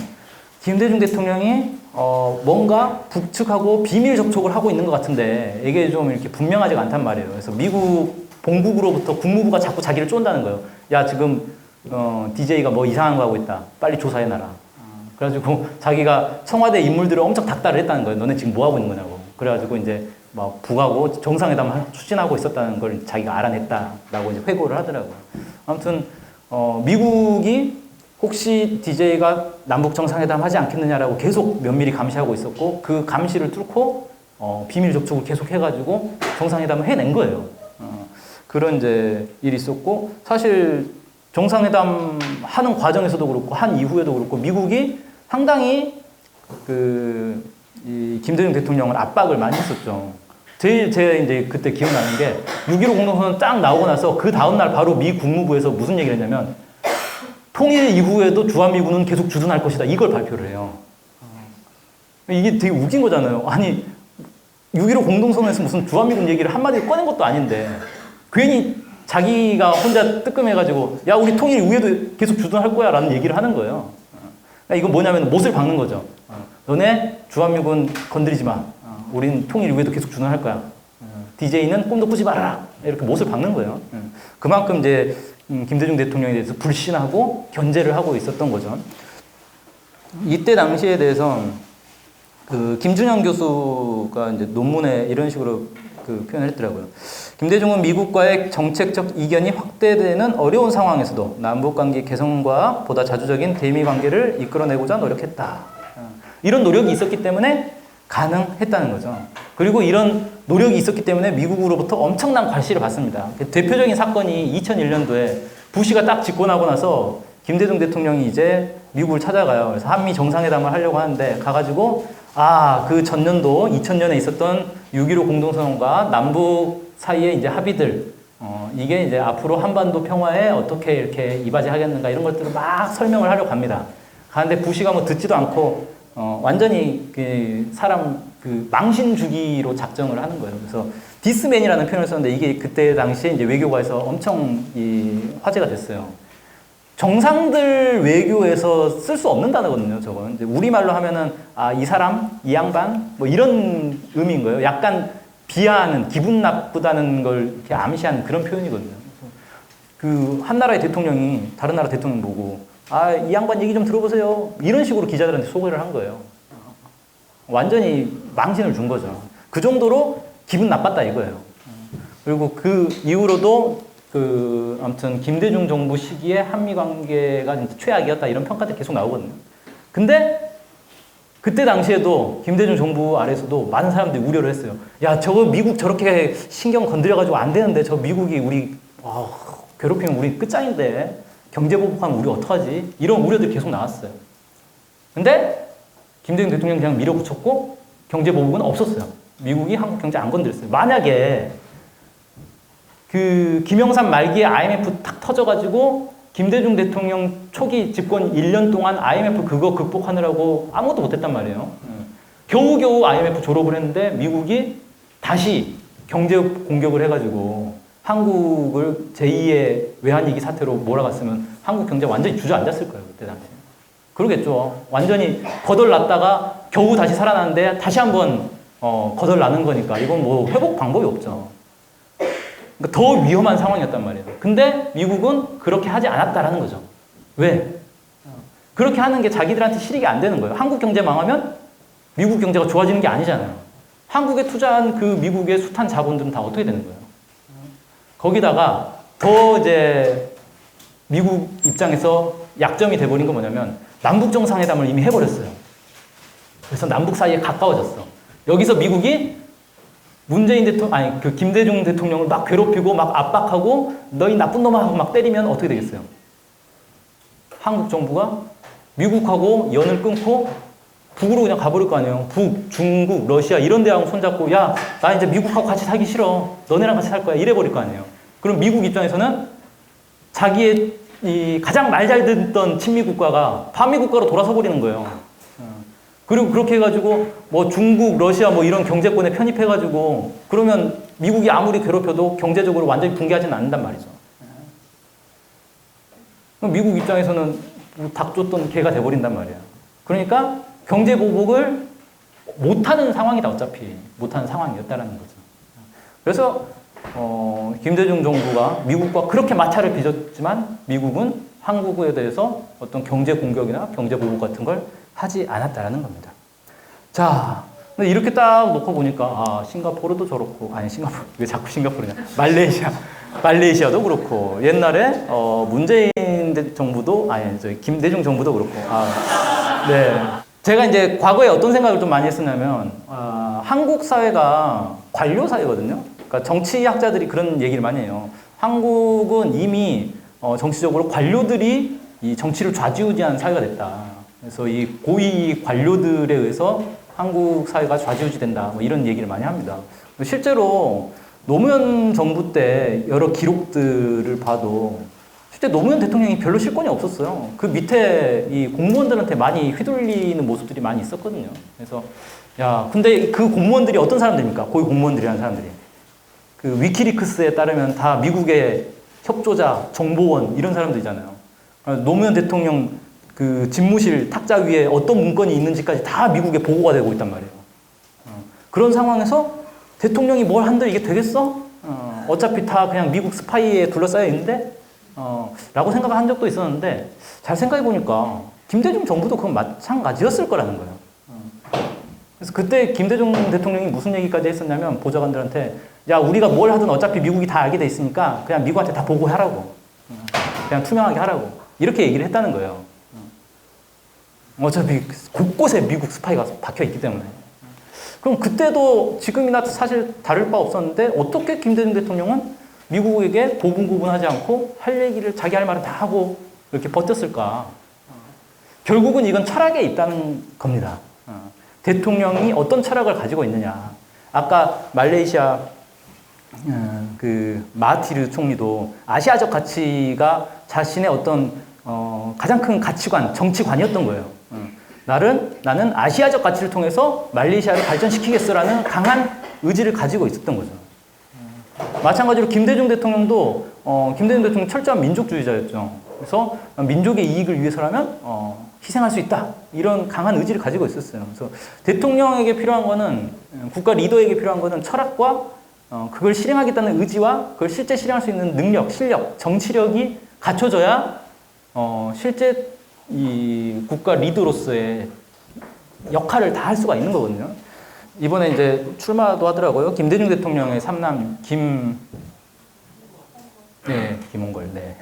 김대중 대통령이 뭔가 북측하고 비밀 접촉을 하고 있는 것 같은데 이게 좀 이렇게 분명하지가 않단 말이에요. 그래서 미국 본국으로부터 국무부가 자꾸 자기를 쫀다는 거예요. 야 지금 DJ가 뭐 이상한 거 하고 있다. 빨리 조사해놔라. 그래가지고 자기가 청와대 인물들을 엄청 닥달을 했다는 거예요. 너네 지금 뭐 하고 있는 거냐고. 그래가지고 이제 막 북하고 정상회담을 추진하고 있었다는 걸 자기가 알아냈다라고 이제 회고를 하더라고요. 아무튼 미국이 혹시 DJ가 남북 정상회담 하지 않겠느냐라고 계속 면밀히 감시하고 있었고 그 감시를 뚫고 비밀 접촉을 계속 해가지고 정상회담을 해낸 거예요. 그런 이제 일이 있었고 사실 정상회담 하는 과정에서도 그렇고 한 이후에도 그렇고 미국이 상당히 이 김대중 대통령을 압박을 많이 했었죠. 제일 제가 이제 그때 기억나는 게 6.15 공동선언 딱 나오고 나서 그 다음날 바로 미 국무부에서 무슨 얘기를 했냐면 통일 이후에도 주한미군은 계속 주둔할 것이다. 이걸 발표를 해요. 이게 되게 웃긴 거잖아요. 아니 6.15 공동선언에서 무슨 주한미군 얘기를 한마디 꺼낸 것도 아닌데 괜히 자기가 혼자 뜨끔해가지고 야 우리 통일 이후에도 계속 주둔할 거야 라는 얘기를 하는 거예요. 그러니까 이건 뭐냐면 못을 박는 거죠. 너네 주한미군 건드리지 마. 우린 통일 이후에도 계속 주둔할 거야. DJ는 꿈도 꾸지 말아라. 이렇게 못을 박는 거예요. 그만큼 이제 김대중 대통령에 대해서 불신하고 견제를 하고 있었던 거죠. 이때 당시에 대해서 김준영 교수가 이제 논문에 이런 식으로 표현을 했더라고요. 김대중은 미국과의 정책적 이견이 확대되는 어려운 상황에서도 남북관계 개선과 보다 자주적인 대미 관계를 이끌어내고자 노력했다. 이런 노력이 있었기 때문에 가능했다는 거죠. 그리고 이런 노력이 있었기 때문에 미국으로부터 엄청난 괄시를 받습니다. 대표적인 사건이 2001년도에 부시가 딱 집권하고 나서 김대중 대통령이 이제 미국을 찾아가요. 그래서 한미 정상회담을 하려고 하는데 가가지고 그 전년도 2000년에 있었던 6.15 공동선언과 남북 사이의 이제 합의들 이게 이제 앞으로 한반도 평화에 어떻게 이렇게 이바지하겠는가 이런 것들을 막 설명을 하려고 합니다. 가는데 부시가 뭐 듣지도 않고 완전히 사람 망신 주기로 작정을 하는 거예요. 그래서 디스맨이라는 표현을 썼는데 이게 그때 당시에 이제 외교가에서 엄청 화제가 됐어요. 정상들 외교에서 쓸 수 없는 단어거든요, 저건. 이제 우리말로 하면은, 이 사람, 이 양반, 뭐 이런 의미인 거예요. 약간 비하하는, 기분 나쁘다는 걸 이렇게 암시하는 그런 표현이거든요. 한 나라의 대통령이 다른 나라 대통령 보고, 이 양반 얘기 좀 들어보세요. 이런 식으로 기자들한테 소개를 한 거예요. 완전히 망신을 준 거죠. 그 정도로 기분 나빴다 이거예요. 그리고 그 이후로도 아무튼 김대중 정부 시기에 한미 관계가 최악이었다 이런 평가들이 계속 나오거든요. 근데 그때 당시에도 김대중 정부 아래에서도 많은 사람들이 우려를 했어요. 야, 저거 미국 저렇게 신경 건드려가지고 안 되는데 저 미국이 우리 괴롭히면 우리 끝장인데 경제 보복하면 우리 어떡하지? 이런 우려들이 계속 나왔어요. 근데 김대중 대통령이 그냥 밀어붙였고 경제 보복은 없었어요. 미국이 한국 경제 안 건드렸어요. 만약에 김영삼 말기에 IMF 탁 터져가지고 김대중 대통령 초기 집권 1년 동안 IMF 그거 극복하느라고 아무것도 못했단 말이에요. 겨우겨우 IMF 졸업을 했는데 미국이 다시 경제 공격을 해가지고 한국을 제2의 외환위기 사태로 몰아갔으면 한국 경제 완전히 주저앉았을 거예요. 그때 당시에. 그러겠죠. 완전히 거덜났다가 겨우 다시 살아났는데 다시 한번 거덜나는 거니까 이건 뭐 회복 방법이 없죠. 그러니까 더 위험한 상황이었단 말이에요. 근데 미국은 그렇게 하지 않았다라는 거죠. 왜? 그렇게 하는 게 자기들한테 실익이 안 되는 거예요. 한국 경제 망하면 미국 경제가 좋아지는 게 아니잖아요. 한국에 투자한 그 미국의 숱한 자본들은 다 어떻게 되는 거예요? 거기다가 더 이제 미국 입장에서 약점이 돼버린 건 뭐냐면 남북 정상회담을 이미 해버렸어요. 그래서 남북 사이에 가까워졌어. 여기서 미국이 문재인 대통령, 김대중 대통령을 막 괴롭히고 막 압박하고 너희 나쁜 놈아 하고 막 때리면 어떻게 되겠어요? 한국 정부가 미국하고 연을 끊고 북으로 그냥 가버릴 거 아니에요. 북, 중국, 러시아 이런 데하고 손잡고 야, 나 이제 미국하고 같이 살기 싫어. 너네랑 같이 살 거야. 이래버릴 거 아니에요. 그럼 미국 입장에서는 자기의 이 가장 말 잘 듣던 친미 국가가 반미 국가로 돌아서 버리는 거예요. 그리고 그렇게 해가지고 뭐 중국, 러시아 뭐 이런 경제권에 편입해가지고 그러면 미국이 아무리 괴롭혀도 경제적으로 완전히 붕괴하지는 않는단 말이죠. 미국 입장에서는 닭 쫓던 개가 돼버린단 말이야. 그러니까 경제 보복을 못하는 상황이다. 어차피 못하는 상황이었다라는 거죠. 그래서 김대중 정부가 미국과 그렇게 마찰을 빚었지만 미국은 한국에 대해서 어떤 경제 공격이나 경제 보복 같은 걸 하지 않았다라는 겁니다. 자, 근데 이렇게 딱 놓고 보니까 아, 싱가포르도 저렇고, 아니 싱가포르 왜 자꾸 싱가포르냐? 말레이시아도 그렇고, 옛날에 문재인 정부도, 아니 저희 김대중 정부도 그렇고, 네. 제가 이제 과거에 어떤 생각을 좀 많이 했었냐면, 한국 사회가 관료 사회거든요. 그러니까 정치학자들이 그런 얘기를 많이 해요. 한국은 이미 정치적으로 관료들이 이 정치를 좌지우지하는 사회가 됐다. 그래서 이 고위 관료들에 의해서 한국 사회가 좌지우지된다. 뭐 이런 얘기를 많이 합니다. 실제로 노무현 정부 때 여러 기록들을 봐도 실제 노무현 대통령이 별로 실권이 없었어요. 그 밑에 이 공무원들한테 많이 휘둘리는 모습들이 많이 있었거든요. 그래서 야, 근데 그 공무원들이 어떤 사람들입니까? 고위 공무원들이라는 사람들이. 그 위키리크스에 따르면 다 미국의 협조자, 정보원 이런 사람들이잖아요. 노무현 대통령 그 집무실 탁자 위에 어떤 문건이 있는지까지 다 미국에 보고가 되고 있단 말이에요. 그런 상황에서 대통령이 뭘 한들 이게 되겠어? 어차피 다 그냥 미국 스파이에 둘러싸여 있는데 라고 생각을 한 적도 있었는데 잘 생각해 보니까 김대중 정부도 그건 마찬가지였을 거라는 거예요. 그래서 그때 김대중 대통령이 무슨 얘기까지 했었냐면 보좌관들한테 야, 우리가 뭘 하든 어차피 미국이 다 알게 돼 있으니까 그냥 미국한테 다 보고하라고. 그냥 투명하게 하라고. 이렇게 얘기를 했다는 거예요. 어차피 곳곳에 미국 스파이가 박혀 있기 때문에. 그럼 그때도 지금이나 사실 다를 바 없었는데 어떻게 김대중 대통령은 미국에게 고분고분하지 않고 할 얘기를 자기 할 말은 다 하고 이렇게 버텼을까? 결국은 이건 철학에 있다는 겁니다. 대통령이 어떤 철학을 가지고 있느냐. 아까 말레이시아 그 마하티르 총리도 아시아적 가치가 자신의 어떤 가장 큰 가치관, 정치관이었던 거예요. 나는 아시아적 가치를 통해서 말레이시아를 발전시키겠어라는 강한 의지를 가지고 있었던 거죠. 마찬가지로 김대중 대통령도 김대중 대통령 철저한 민족주의자였죠. 그래서 민족의 이익을 위해서라면 희생할 수 있다. 이런 강한 의지를 가지고 있었어요. 그래서 대통령에게 필요한 거는 국가 리더에게 필요한 거는 철학과 그걸 실행하겠다는 의지와 그걸 실제 실행할 수 있는 능력, 실력, 정치력이 갖춰져야 실제 이 국가 리더로서의 역할을 다 할 수가 있는 거거든요. 이번에 이제 출마도 하더라고요. 김대중 대통령의 삼남 김홍걸. 네.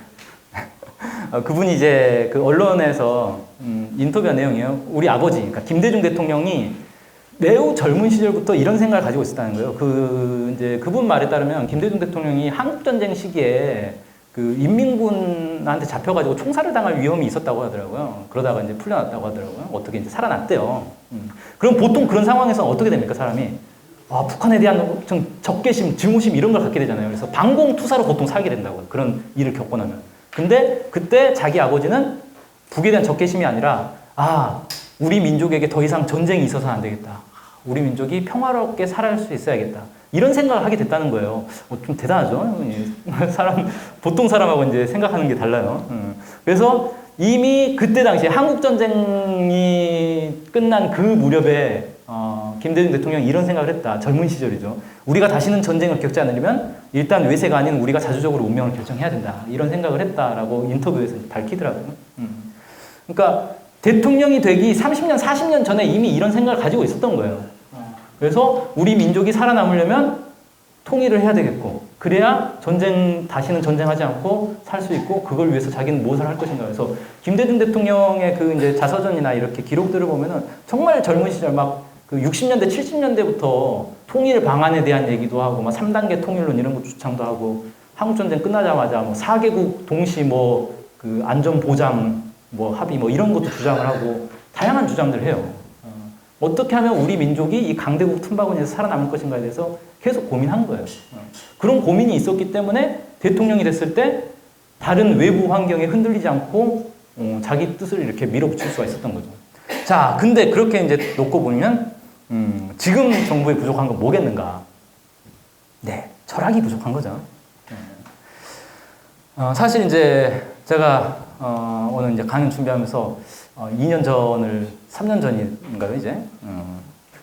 그분이 이제 그 언론에서 인터뷰한 내용이에요. 우리 아버지, 그러니까 김대중 대통령이 매우 젊은 시절부터 이런 생각을 가지고 있었다는 거예요. 이제 그분 말에 따르면 김대중 대통령이 한국전쟁 시기에 그 인민군한테 잡혀가지고 총살을 당할 위험이 있었다고 하더라고요. 그러다가 이제 풀려났다고 하더라고요. 어떻게 이제 살아났대요. 그럼 보통 그런 상황에서 어떻게 됩니까, 사람이? 북한에 대한 적개심, 증오심 이런 걸 갖게 되잖아요. 그래서 방공투사로 보통 살게 된다고요. 그런 일을 겪고 나면. 근데 그때 자기 아버지는 북에 대한 적개심이 아니라 우리 민족에게 더 이상 전쟁이 있어서는 안 되겠다. 우리 민족이 평화롭게 살아갈 수 있어야겠다. 이런 생각을 하게 됐다는 거예요. 좀 대단하죠? 보통 사람하고 이제 생각하는 게 달라요. 그래서 이미 그때 당시에 한국전쟁이 끝난 그 무렵에, 김대중 대통령이 이런 생각을 했다. 젊은 시절이죠. 우리가 다시는 전쟁을 겪지 않으려면 일단 외세가 아닌 우리가 자주적으로 운명을 결정해야 된다. 이런 생각을 했다라고 인터뷰에서 밝히더라고요. 그러니까 대통령이 되기 30년, 40년 전에 이미 이런 생각을 가지고 있었던 거예요. 그래서 우리 민족이 살아남으려면 통일을 해야 되겠고, 그래야 다시는 전쟁하지 않고 살 수 있고, 그걸 위해서 자기는 무엇을 할 것인가. 그래서 김대중 대통령의 그 이제 자서전이나 이렇게 기록들을 보면은 정말 젊은 시절 그 60년대, 70년대부터 통일 방안에 대한 얘기도 하고, 3단계 통일론 이런 거 주창도 하고, 한국전쟁 끝나자마자 4개국 동시 그 안전보장 합의 이런 것도 주장을 하고, 다양한 주장들을 해요. 어떻게 하면 우리 민족이 이 강대국 틈바구니에서 살아남을 것인가에 대해서 계속 고민한 거예요. 그런 고민이 있었기 때문에 대통령이 됐을 때 다른 외부 환경에 흔들리지 않고 자기 뜻을 이렇게 밀어붙일 수가 있었던 거죠. 자, 근데 그렇게 이제 놓고 보면 지금 정부에 부족한 건 뭐겠는가? 네, 철학이 부족한 거죠. 사실 이제 제가 오늘 이제 강연 준비하면서 2년 3년 전인가요, 이제?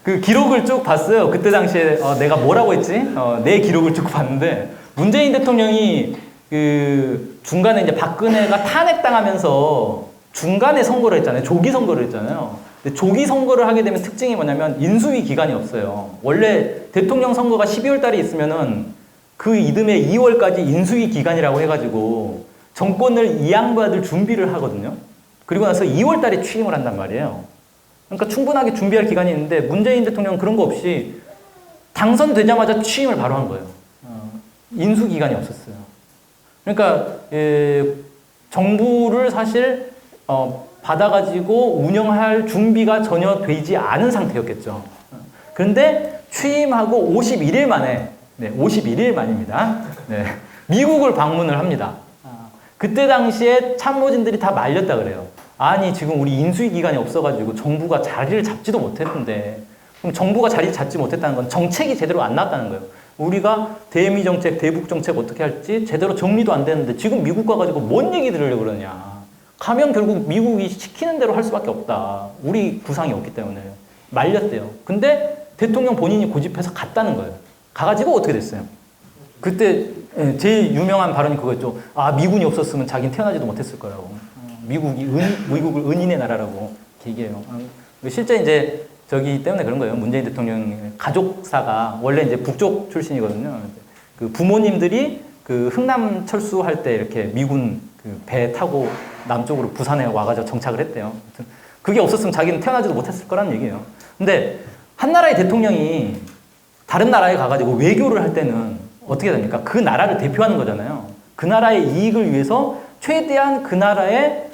그 기록을 쭉 봤어요. 그때 당시에 내가 뭐라고 했지? 내 기록을 쭉 봤는데, 문재인 대통령이 그 중간에 이제 박근혜가 탄핵당하면서 중간에 선거를 했잖아요. 조기 선거를 했잖아요. 근데 조기 선거를 하게 되면 특징이 뭐냐면 인수위 기간이 없어요. 원래 대통령 선거가 12월 달에 있으면은 그 이듬해 2월까지 인수위 기간이라고 해가지고 정권을 이양받을 준비를 하거든요. 그리고 나서 2월 달에 취임을 한단 말이에요. 그러니까 충분하게 준비할 기간이 있는데 문재인 대통령은 그런 거 없이 당선되자마자 취임을 바로 한 거예요. 인수 기간이 없었어요. 그러니까 정부를 사실 받아가지고 운영할 준비가 전혀 되지 않은 상태였겠죠. 그런데 취임하고 51일 만에, 네, 51일 만입니다. 네, 미국을 방문을 합니다. 그때 당시에 참모진들이 다 말렸다 그래요. 아니 지금 우리 인수위 기간이 없어가지고 정부가 자리를 잡지도 못했는데, 그럼 정부가 자리 잡지 못했다는 건 정책이 제대로 안 나왔다는 거예요. 우리가 대미 정책, 대북 정책 어떻게 할지 제대로 정리도 안 되는데 지금 미국 가가지고 뭔 얘기 들으려고 그러냐. 가면 결국 미국이 시키는 대로 할 수밖에 없다. 우리 구상이 없기 때문에. 말렸대요. 근데 대통령 본인이 고집해서 갔다는 거예요. 가가지고 어떻게 됐어요? 그때 제일 유명한 발언이 그거였죠. 아, 미군이 없었으면 자기는 태어나지도 못했을 거라고. 미국을 은인의 나라라고 얘기해요. 실제 이제 저기 때문에 그런 거예요. 문재인 대통령 가족사가 원래 이제 북쪽 출신이거든요. 그 부모님들이 그 흥남 철수할 때 이렇게 미군 그 배 타고 남쪽으로 부산에 와가지고 정착을 했대요. 그게 없었으면 자기는 태어나지도 못했을 거라는 얘기예요. 근데 한 나라의 대통령이 다른 나라에 가가지고 외교를 할 때는 어떻게 됩니까? 그 나라를 대표하는 거잖아요. 그 나라의 이익을 위해서 최대한 그 나라의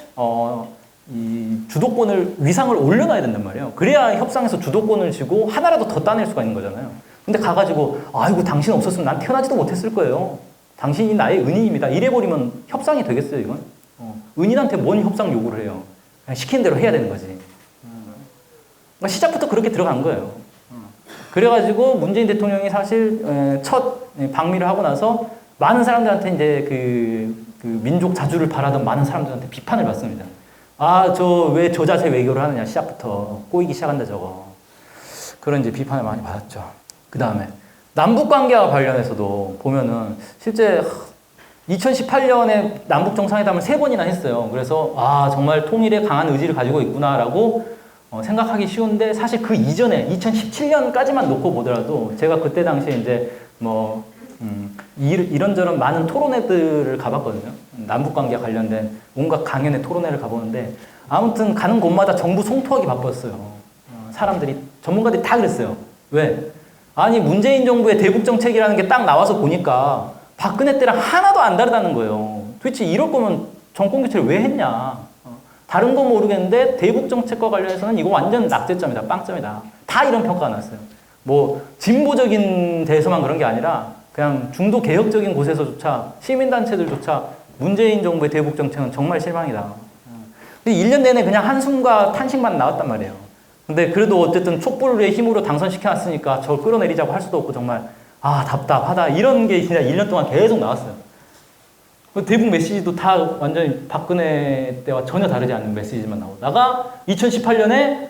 이 주도권을, 위상을 올려놔야 된단 말이에요. 그래야 협상에서 주도권을 쥐고 하나라도 더 따낼 수가 있는 거잖아요. 근데 가가지고 아이고 당신 없었으면 난 태어나지도 못했을 거예요. 당신이 나의 은인입니다. 이래버리면 협상이 되겠어요, 이건? 은인한테 뭔 협상 요구를 해요? 그냥 시키는 대로 해야 되는 거지. 그러니까 시작부터 그렇게 들어간 거예요. 그래가지고 문재인 대통령이 사실 첫 방미를 하고 나서 많은 사람들한테 이제 그 민족 자주를 바라던 많은 사람들한테 비판을 받습니다. 아, 왜 저 자세 외교를 하느냐, 시작부터. 꼬이기 시작한다, 저거. 그런 이제 비판을 많이 받았죠. 그 다음에, 남북 관계와 관련해서도 보면은, 실제 2018년에 남북 정상회담을 3번이나 했어요. 그래서, 아, 정말 통일에 강한 의지를 가지고 있구나라고 생각하기 쉬운데, 사실 그 이전에 2017년까지만 놓고 보더라도, 제가 그때 당시에 이제 이런저런 많은 토론회들을 가봤거든요. 남북관계와 관련된 온갖 강연의 토론회를 가보는데 아무튼 가는 곳마다 정부 송토하기 바빴어요. 사람들이, 전문가들이 다 그랬어요. 왜? 아니 문재인 정부의 대북정책이라는 게 딱 나와서 보니까 박근혜 때랑 하나도 안 다르다는 거예요. 도대체 이럴 거면 정권교체를 왜 했냐. 다른 건 모르겠는데 대북정책과 관련해서는 이거 완전 낙제점이다, 빵점이다. 다 이런 평가가 났어요. 뭐 진보적인 데서만 그런 게 아니라 그냥 중도 개혁적인 곳에서조차 시민단체들조차 문재인 정부의 대북 정책은 정말 실망이다. 근데 1년 내내 그냥 한숨과 탄식만 나왔단 말이에요. 근데 그래도 어쨌든 촛불의 힘으로 당선시켜놨으니까 저걸 끌어내리자고 할 수도 없고 정말 아 답답하다 이런 게 진짜 1년 동안 계속 나왔어요. 대북 메시지도 다 완전히 박근혜 때와 전혀 다르지 않는 메시지만 나오다가 2018년에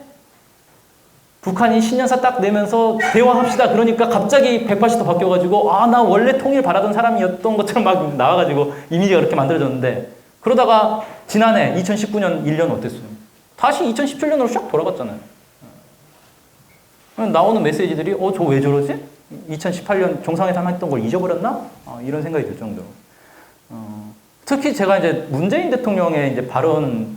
북한이 신년사 딱 내면서 대화합시다. 그러니까 갑자기 180도 바뀌어가지고 아, 나 원래 통일 바라던 사람이었던 것처럼 막 나와가지고 이미지가 그렇게 만들어졌는데 그러다가 지난해 2019년 1년 어땠어요? 다시 2017년으로 샥 돌아갔잖아요. 나오는 메시지들이 저 왜 저러지? 2018년 정상회담 했던 걸 잊어버렸나? 이런 생각이 들 정도로. 특히 제가 이제 문재인 대통령의 이제 발언,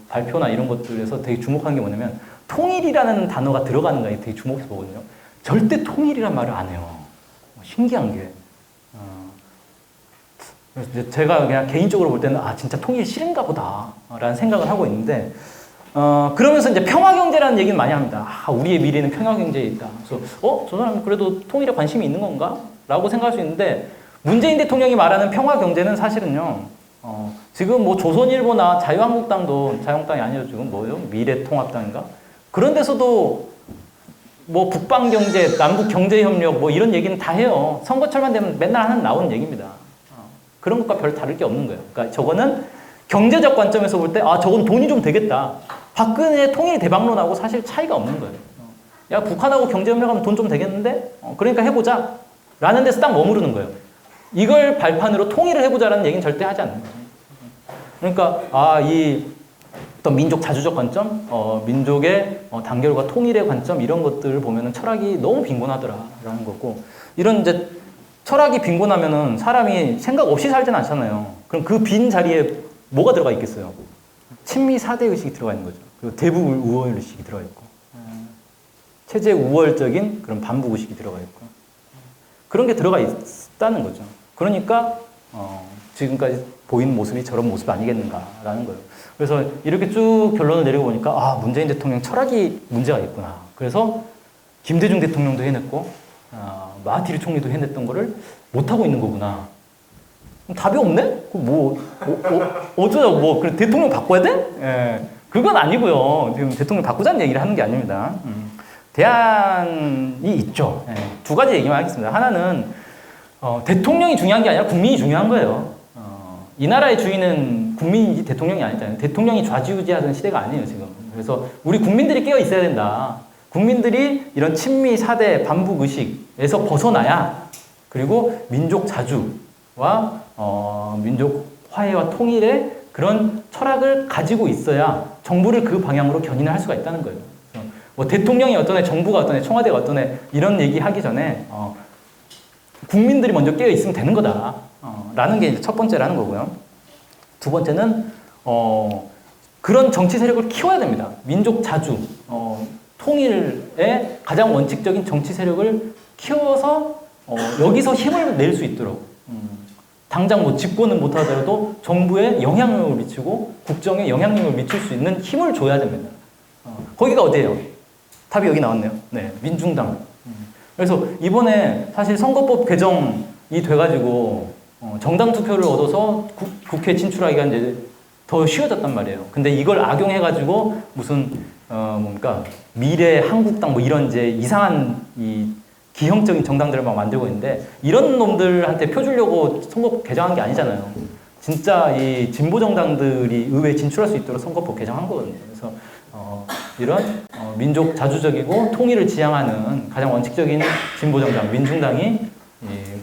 발표나 이런 것들에서 되게 주목한 게 뭐냐면 통일이라는 단어가 들어가는 거에 되게 주목해서 보거든요. 절대 통일이란 말을 안 해요. 신기한 게. 그래서 제가 그냥 개인적으로 볼 때는 진짜 통일이 싫은가 보다 라는 생각을 하고 있는데 그러면서 이제 평화경제라는 얘기는 많이 합니다. 우리의 미래는 평화경제에 있다. 그래서 저 사람은 그래도 통일에 관심이 있는 건가? 라고 생각할 수 있는데 문재인 대통령이 말하는 평화경제는 사실은요. 지금 뭐 조선일보나 자유한국당이 아니죠. 지금 뭐요? 미래통합당인가? 그런 데서도 뭐 북방경제, 남북경제협력 뭐 이런 얘기는 다 해요. 선거철만 되면 맨날 나오는 얘기입니다. 그런 것과 별 다를 게 없는 거예요. 그러니까 저거는 경제적 관점에서 볼 때 저건 돈이 좀 되겠다. 박근혜 통일 대박론하고 사실 차이가 없는 거예요. 야 북한하고 경제협력하면 돈 좀 되겠는데? 그러니까 해보자. 라는 데서 딱 머무르는 거예요. 이걸 발판으로 통일을 해보자라는 얘기는 절대 하지 않는 거예요. 그러니까 이 어떤 민족 자주적 관점, 민족의 단결과 통일의 관점 이런 것들을 보면은 철학이 너무 빈곤하더라라는 거고 이런 이제 철학이 빈곤하면은 사람이 생각 없이 살진 않잖아요. 그럼 그 빈 자리에 뭐가 들어가 있겠어요? 친미 사대 의식이 들어가 있는 거죠. 그리고 대북 우월 의식이 들어가 있고 체제 우월적인 그런 반북 의식이 들어가 있고 그런 게 들어가 있다는 거죠. 그러니까 지금까지 보이는 모습이 저런 모습이 아니겠는가라는 거예요. 그래서 이렇게 쭉 결론을 내리고 보니까 문재인 대통령 철학이 문제가 있구나. 그래서 김대중 대통령도 해냈고 마하티르 총리도 해냈던 거를 못하고 있는 거구나. 답이 없네? 어쩌자고 그래 대통령 바꿔야 돼? 예, 그건 아니고요. 지금 대통령 바꾸자는 얘기를 하는 게 아닙니다. 대안이 있죠. 예, 두 가지 얘기만 하겠습니다. 하나는 대통령이 중요한 게 아니라 국민이 중요한 거예요. 이 나라의 주인은 국민이지 대통령이 아니잖아요. 대통령이 좌지우지하던 시대가 아니에요, 지금. 그래서 우리 국민들이 깨어 있어야 된다. 국민들이 이런 친미, 사대, 반북 의식에서 벗어나야 그리고 민족 자주와 민족 화해와 통일의 그런 철학을 가지고 있어야 정부를 그 방향으로 견인을 할 수가 있다는 거예요. 뭐 대통령이 어떤 애, 정부가 어떤 애, 청와대가 어떤 애 이런 얘기 하기 전에 국민들이 먼저 깨어 있으면 되는 거다. 라는 게 이제 첫 번째라는 거고요. 두 번째는 그런 정치 세력을 키워야 됩니다. 민족 자주, 통일의 가장 원칙적인 정치 세력을 키워서 여기서 힘을 낼 수 있도록 당장 뭐 집권은 못하더라도 정부에 영향력을 미치고 국정에 영향력을 미칠 수 있는 힘을 줘야 됩니다. 거기가 어디예요? 답이 여기 나왔네요. 네, 민중당. 그래서 이번에 사실 선거법 개정이 돼가지고 정당 투표를 얻어서 국회에 진출하기가 이제 더 쉬워졌단 말이에요. 근데 이걸 악용해가지고 무슨 미래 한국당 뭐 이런 이제 이상한 이 기형적인 정당들을 막 만들고 있는데 이런 놈들한테 표 주려고 선거법 개정한 게 아니잖아요. 진짜 이 진보 정당들이 의회에 진출할 수 있도록 선거법 개정한 거거든요. 그래서 이런 민족 자주적이고 통일을 지향하는 가장 원칙적인 진보 정당 민중당이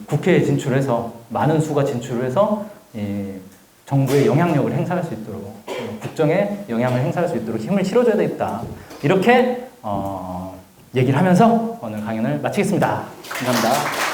국회에 진출해서 많은 수가 진출해서 정부의 영향력을 행사할 수 있도록 국정에 영향을 행사할 수 있도록 힘을 실어줘야 되겠다. 이렇게 얘기를 하면서 오늘 강연을 마치겠습니다. 감사합니다.